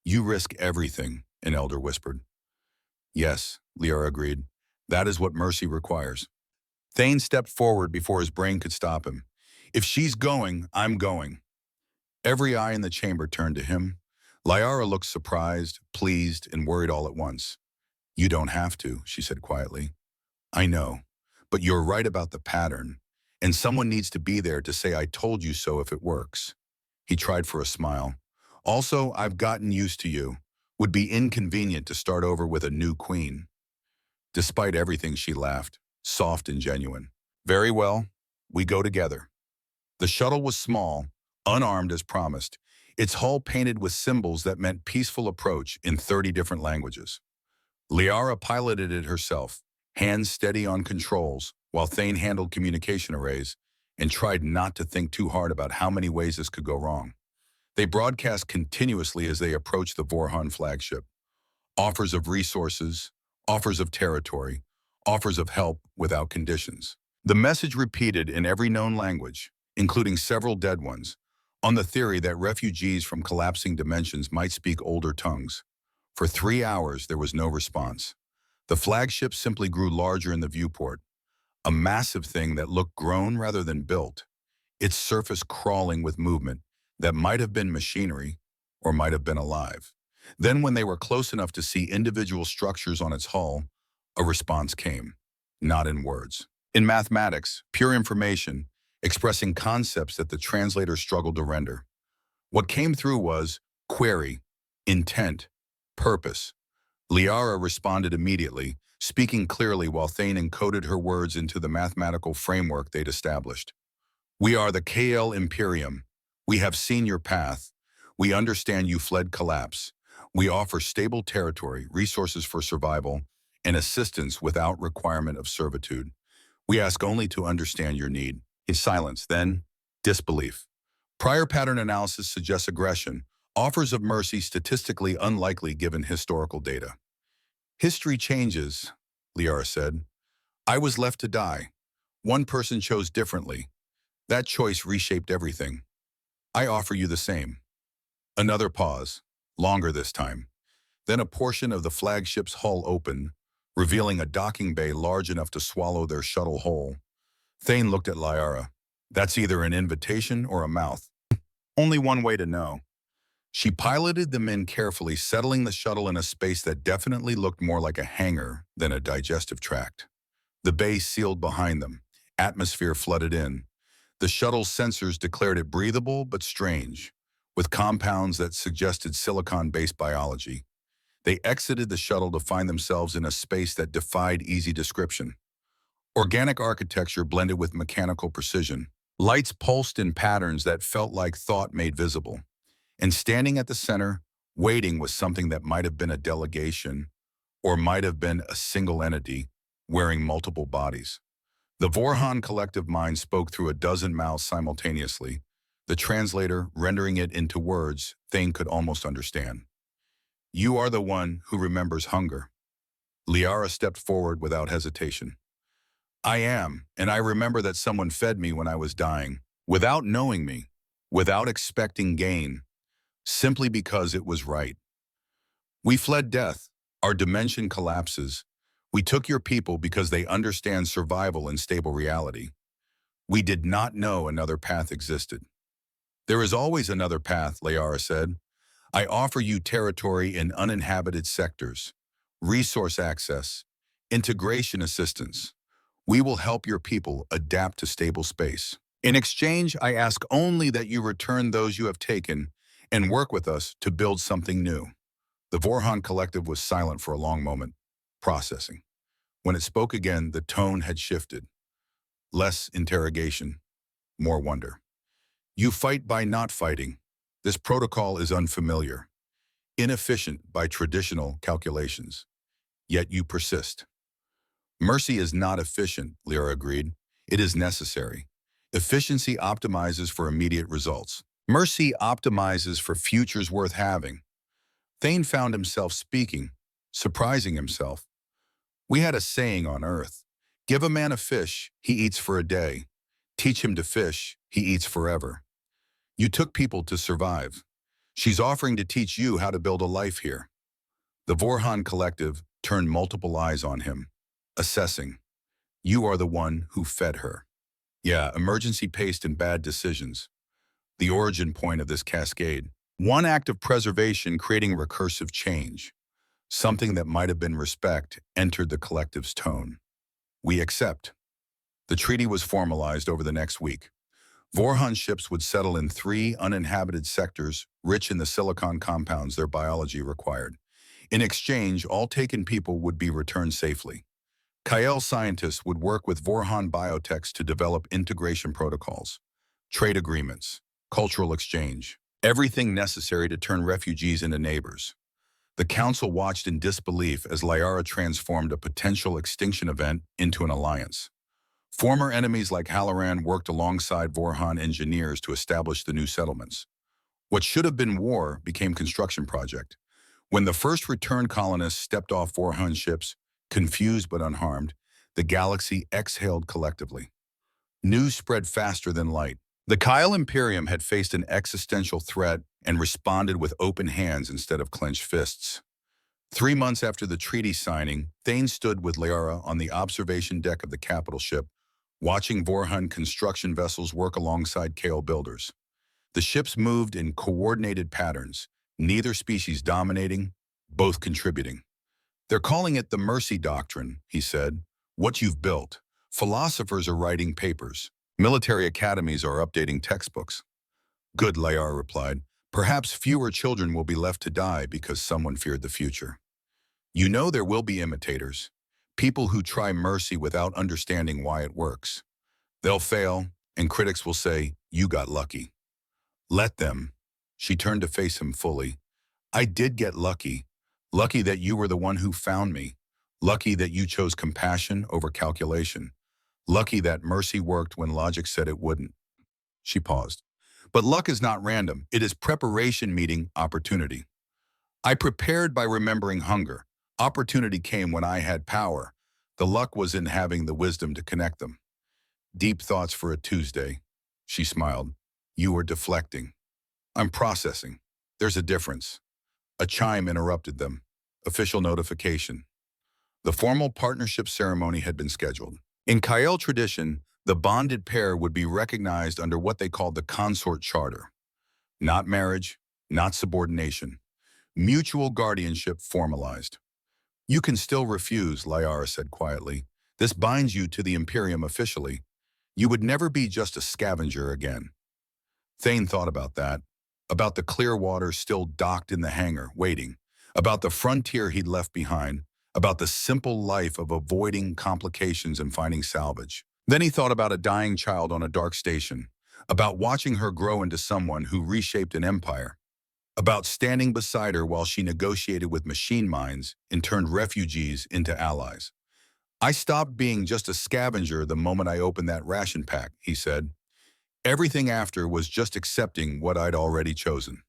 You risk everything, an elder whispered. Yes, Liara agreed. That is what mercy requires. Thane stepped forward before his brain could stop him. If she's going, I'm going. Every eye in the chamber turned to him. Liara looked surprised, pleased, and worried all at once. You don't have to, she said quietly. I know, but you're right about the pattern, and someone needs to be there to say I told you so if it works. He tried for a smile. Also, I've gotten used to you. Would be inconvenient to start over with a new queen. Despite everything, she laughed, soft and genuine. Very well, we go together. The shuttle was small, unarmed as promised, its hull painted with symbols that meant peaceful approach in 30 different languages. Liara piloted it herself, hands steady on controls, while Thane handled communication arrays and tried not to think too hard about how many ways this could go wrong. They broadcast continuously as they approached the Vorhan flagship. Offers of resources, offers of territory, offers of help without conditions. The message repeated in every known language, including several dead ones, on the theory that refugees from collapsing dimensions might speak older tongues. For 3 hours, there was no response. The flagship simply grew larger in the viewport, a massive thing that looked grown rather than built, its surface crawling with movement that might have been machinery or might have been alive. Then when they were close enough to see individual structures on its hull, a response came, not in words. In mathematics, pure information, expressing concepts that the translator struggled to render. What came through was query, intent, purpose. Liara responded immediately, speaking clearly while Thane encoded her words into the mathematical framework they'd established. We are the KL Imperium. We have seen your path. We understand you fled collapse. We offer stable territory, resources for survival, and assistance without requirement of servitude. We ask only to understand your need. His silence, then disbelief. Prior pattern analysis suggests aggression, offers of mercy statistically unlikely given historical data. History changes, Liara said. I was left to die. One person chose differently. That choice reshaped everything. I offer you the same. Another pause, longer this time. Then a portion of the flagship's hull opened, revealing a docking bay large enough to swallow their shuttle whole. Thane looked at Liara. That's either an invitation or a mouth. Only one way to know. She piloted them in carefully, settling the shuttle in a space that definitely looked more like a hangar than a digestive tract. The bay sealed behind them. Atmosphere flooded in. The shuttle's sensors declared it breathable but strange, with compounds that suggested silicon-based biology. They exited the shuttle to find themselves in a space that defied easy description. Organic architecture blended with mechanical precision. Lights pulsed in patterns that felt like thought made visible. And standing at the center, waiting, was something that might have been a delegation or might have been a single entity wearing multiple bodies. The Vorhan collective mind spoke through a dozen mouths simultaneously, the translator rendering it into words Thane could almost understand. You are the one who remembers hunger. Liara stepped forward without hesitation. I am, and I remember that someone fed me when I was dying, without knowing me, without expecting gain, simply because it was right. We fled death. Our dimension collapses. We took your people because they understand survival in stable reality. We did not know another path existed. There is always another path, Liara said. I offer you territory in uninhabited sectors, resource access, integration assistance. We will help your people adapt to stable space. In exchange, I ask only that you return those you have taken and work with us to build something new. The Vorhan collective was silent for a long moment, processing. When it spoke again, the tone had shifted. Less interrogation, more wonder. You fight by not fighting. This protocol is unfamiliar, inefficient by traditional calculations. Yet you persist. Mercy is not efficient, Liara agreed. It is necessary. Efficiency optimizes for immediate results. Mercy optimizes for futures worth having. Thane found himself speaking, surprising himself. We had a saying on Earth. Give a man a fish, he eats for a day. Teach him to fish, he eats forever. You took people to survive. She's offering to teach you how to build a life here. The Vorhan collective turned multiple eyes on him, assessing. You are the one who fed her. Yeah, emergency paced and bad decisions. The origin point of this cascade. One act of preservation creating recursive change. Something that might have been respect entered the collective's tone. We accept. The treaty was formalized over the next week. Vorhan ships would settle in 3 uninhabited sectors rich in the silicon compounds their biology required. In exchange, all taken people would be returned safely. Kael scientists would work with Vorhan biotechs to develop integration protocols, trade agreements, cultural exchange, everything necessary to turn refugees into neighbors. The council watched in disbelief as Liara transformed a potential extinction event into an alliance. Former enemies like Halloran worked alongside Vorhan engineers to establish the new settlements. What should have been war became construction project. When the first returned colonists stepped off Vorhan ships, confused but unharmed, the galaxy exhaled collectively. News spread faster than light. The Kyle Imperium had faced an existential threat and responded with open hands instead of clenched fists. 3 months after the treaty signing, Thane stood with Liara on the observation deck of the capital ship, watching Vorhan construction vessels work alongside Kale builders. The ships moved in coordinated patterns, neither species dominating, both contributing. They're calling it the Mercy Doctrine, he said. What you've built. Philosophers are writing papers. Military academies are updating textbooks. Good, Liara replied. Perhaps fewer children will be left to die because someone feared the future. You know there will be imitators. People who try mercy without understanding why it works. They'll fail, and critics will say, you got lucky. Let them. She turned to face him fully. I did get lucky. Lucky that you were the one who found me. Lucky that you chose compassion over calculation. Lucky that mercy worked when logic said it wouldn't. She paused. But luck is not random. It is preparation meeting opportunity. I prepared by remembering hunger. Opportunity came when I had power. The luck was in having the wisdom to connect them. Deep thoughts for a Tuesday. She smiled. You are deflecting. I'm processing. There's a difference. A chime interrupted them. Official notification. The formal partnership ceremony had been scheduled. In Kyle tradition, the bonded pair would be recognized under what they called the consort charter. Not marriage, not subordination. Mutual guardianship formalized. You can still refuse, Liara said quietly. This binds you to the Imperium officially. You would never be just a scavenger again. Thane thought about that, about the clear water still docked in the hangar, waiting, about the frontier he'd left behind, about the simple life of avoiding complications and finding salvage. Then he thought about a dying child on a dark station, about watching her grow into someone who reshaped an empire, about standing beside her while she negotiated with machine minds and turned refugees into allies. I stopped being just a scavenger the moment I opened that ration pack, he said. Everything after was just accepting what I'd already chosen.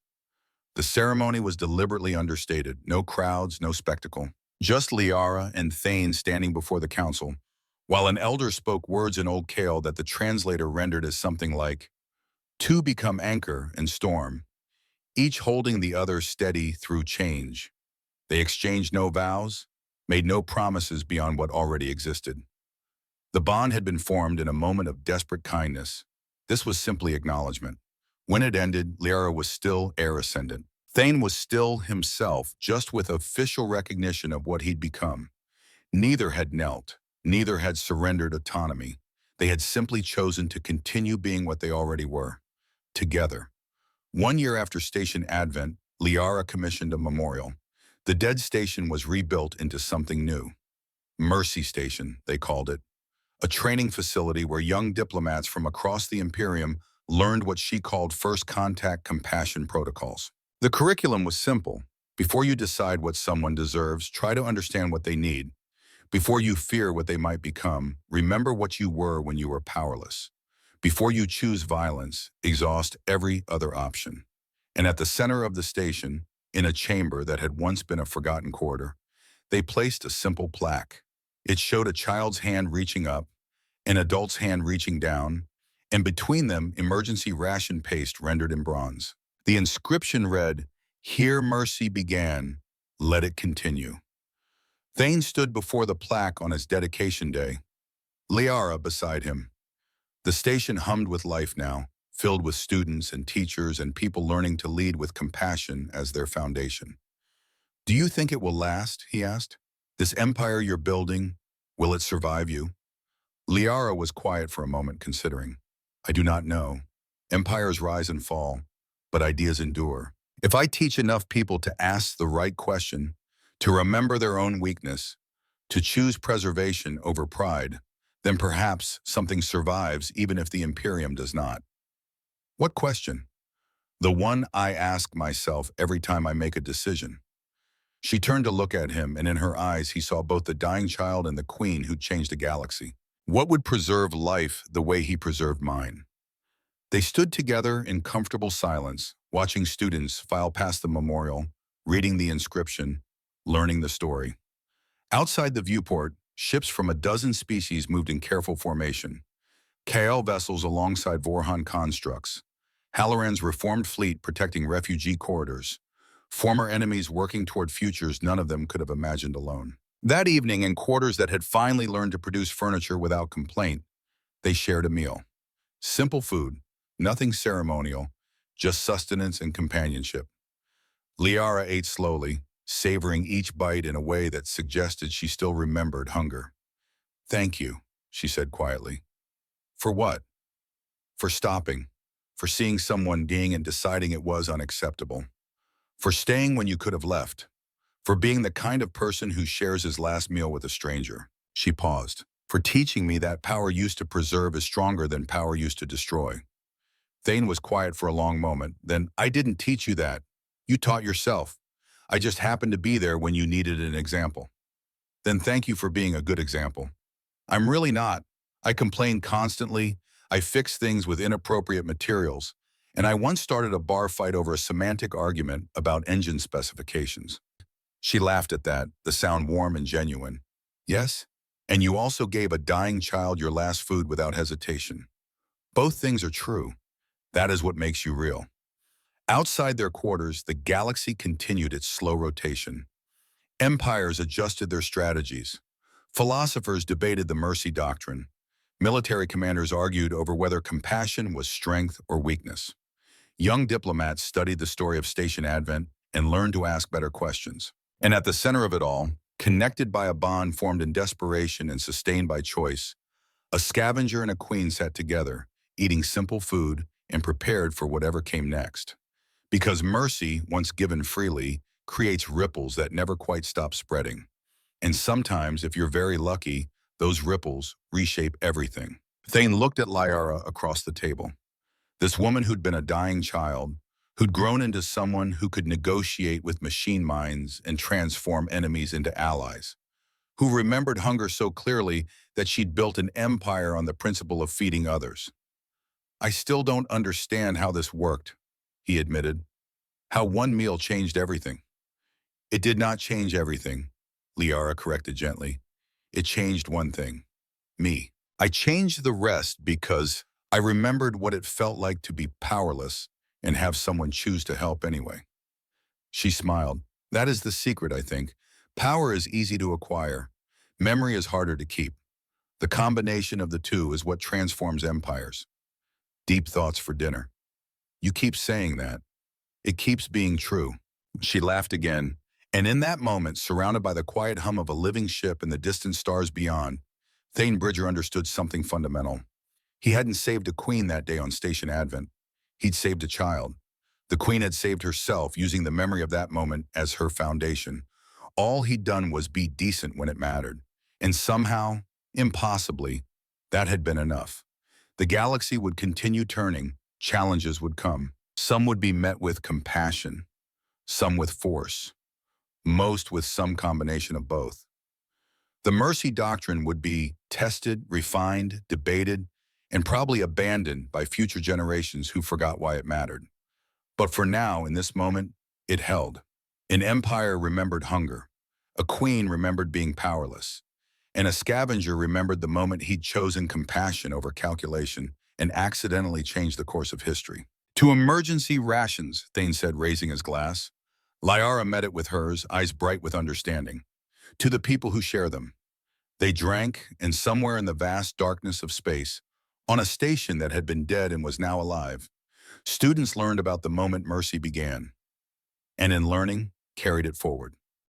The ceremony was deliberately understated. No crowds, no spectacle. Just Liara and Thane standing before the council, while an elder spoke words in Old Kale that the translator rendered as something like, two become anchor and storm, each holding the other steady through change. They exchanged no vows, made no promises beyond what already existed. The bond had been formed in a moment of desperate kindness. This was simply acknowledgement. When it ended, Liara was still heir ascendant. Thane was still himself, just with official recognition of what he'd become. Neither had knelt, neither had surrendered autonomy. They had simply chosen to continue being what they already were, together. 1 year after station advent, Liara commissioned a memorial. The dead station was rebuilt into something new. Mercy Station, they called it. A training facility where young diplomats from across the Imperium learned what she called first contact compassion protocols. The curriculum was simple. Before you decide what someone deserves, try to understand what they need. Before you fear what they might become, remember what you were when you were powerless. Before you choose violence, exhaust every other option. And at the center of the station, in a chamber that had once been a forgotten corridor, they placed a simple plaque. It showed a child's hand reaching up, an adult's hand reaching down, and between them, emergency ration paste rendered in bronze. The inscription read, "Here mercy began, let it continue." Thane stood before the plaque on his dedication day. Liara beside him. The station hummed with life now, filled with students and teachers and people learning to lead with compassion as their foundation. Do you think it will last? He asked. This empire you're building, will it survive you? Liara was quiet for a moment, considering. I do not know. Empires rise and fall, but ideas endure. If I teach enough people to ask the right question, to remember their own weakness, to choose preservation over pride, then perhaps something survives even if the Imperium does not. What question? The one I ask myself every time I make a decision. She turned to look at him, and in her eyes he saw both the dying child and the queen who'd changed the galaxy. What would preserve life the way he preserved mine? They stood together in comfortable silence, watching students file past the memorial, reading the inscription, learning the story. Outside the viewport, ships from a dozen species moved in careful formation. KL vessels alongside Vorhan constructs. Halloran's reformed fleet protecting refugee corridors. Former enemies working toward futures none of them could have imagined alone. That evening, in quarters that had finally learned to produce furniture without complaint, they shared a meal. Simple food, nothing ceremonial, just sustenance and companionship. Liara ate slowly, savoring each bite in a way that suggested she still remembered hunger. Thank you, she said quietly. For what? For stopping, for seeing someone dying and deciding it was unacceptable, for staying when you could have left, for being the kind of person who shares his last meal with a stranger. She paused. For teaching me that power used to preserve is stronger than power used to destroy. Thane was quiet for a long moment. Then, I didn't teach you that. You taught yourself. I just happened to be there when you needed an example. Then thank you for being a good example. I'm really not. I complain constantly. I fix things with inappropriate materials. And I once started a bar fight over a semantic argument about engine specifications. She laughed at that, the sound warm and genuine. Yes? And you also gave a dying child your last food without hesitation. Both things are true. That is what makes you real. Outside their quarters, the galaxy continued its slow rotation. Empires adjusted their strategies. Philosophers debated the mercy doctrine. Military commanders argued over whether compassion was strength or weakness. Young diplomats studied the story of Station Advent and learned to ask better questions. And at the center of it all, connected by a bond formed in desperation and sustained by choice, a scavenger and a queen sat together, eating simple food and prepared for whatever came next. Because mercy, once given freely, creates ripples that never quite stop spreading. And sometimes, if you're very lucky, those ripples reshape everything. Thane looked at Liara across the table. This woman who'd been a dying child, who'd grown into someone who could negotiate with machine minds and transform enemies into allies, who remembered hunger so clearly that she'd built an empire on the principle of feeding others. I still don't understand how this worked, he admitted. How one meal changed everything. It did not change everything, Liara corrected gently. It changed one thing. Me. I changed the rest because I remembered what it felt like to be powerless and have someone choose to help anyway. She smiled. That is the secret, I think. Power is easy to acquire. Memory is harder to keep. The combination of the two is what transforms empires. Deep thoughts for dinner. You keep saying that. It keeps being true. She laughed again, and in that moment, surrounded by the quiet hum of a living ship and the distant stars beyond, Thane Bridger understood something fundamental. He hadn't saved a queen that day on Station Advent. He'd saved a child. The queen had saved herself, using the memory of that moment as her foundation. All he'd done was be decent when it mattered. And somehow, impossibly, that had been enough. The galaxy would continue turning. Challenges would come. Some would be met with compassion, some with force, most with some combination of both. The mercy doctrine would be tested, refined, debated, and probably abandoned by future generations who forgot why it mattered. But for now, in this moment, it held. An empire remembered hunger. A queen remembered being powerless. And a scavenger remembered the moment he'd chosen compassion over calculation and accidentally changed the course of history. To emergency rations, Thane said, raising his glass. Liara met it with hers, eyes bright with understanding. To the people who share them. They drank, and somewhere in the vast darkness of space, on a station that had been dead and was now alive, students learned about the moment mercy began, and in learning, carried it forward.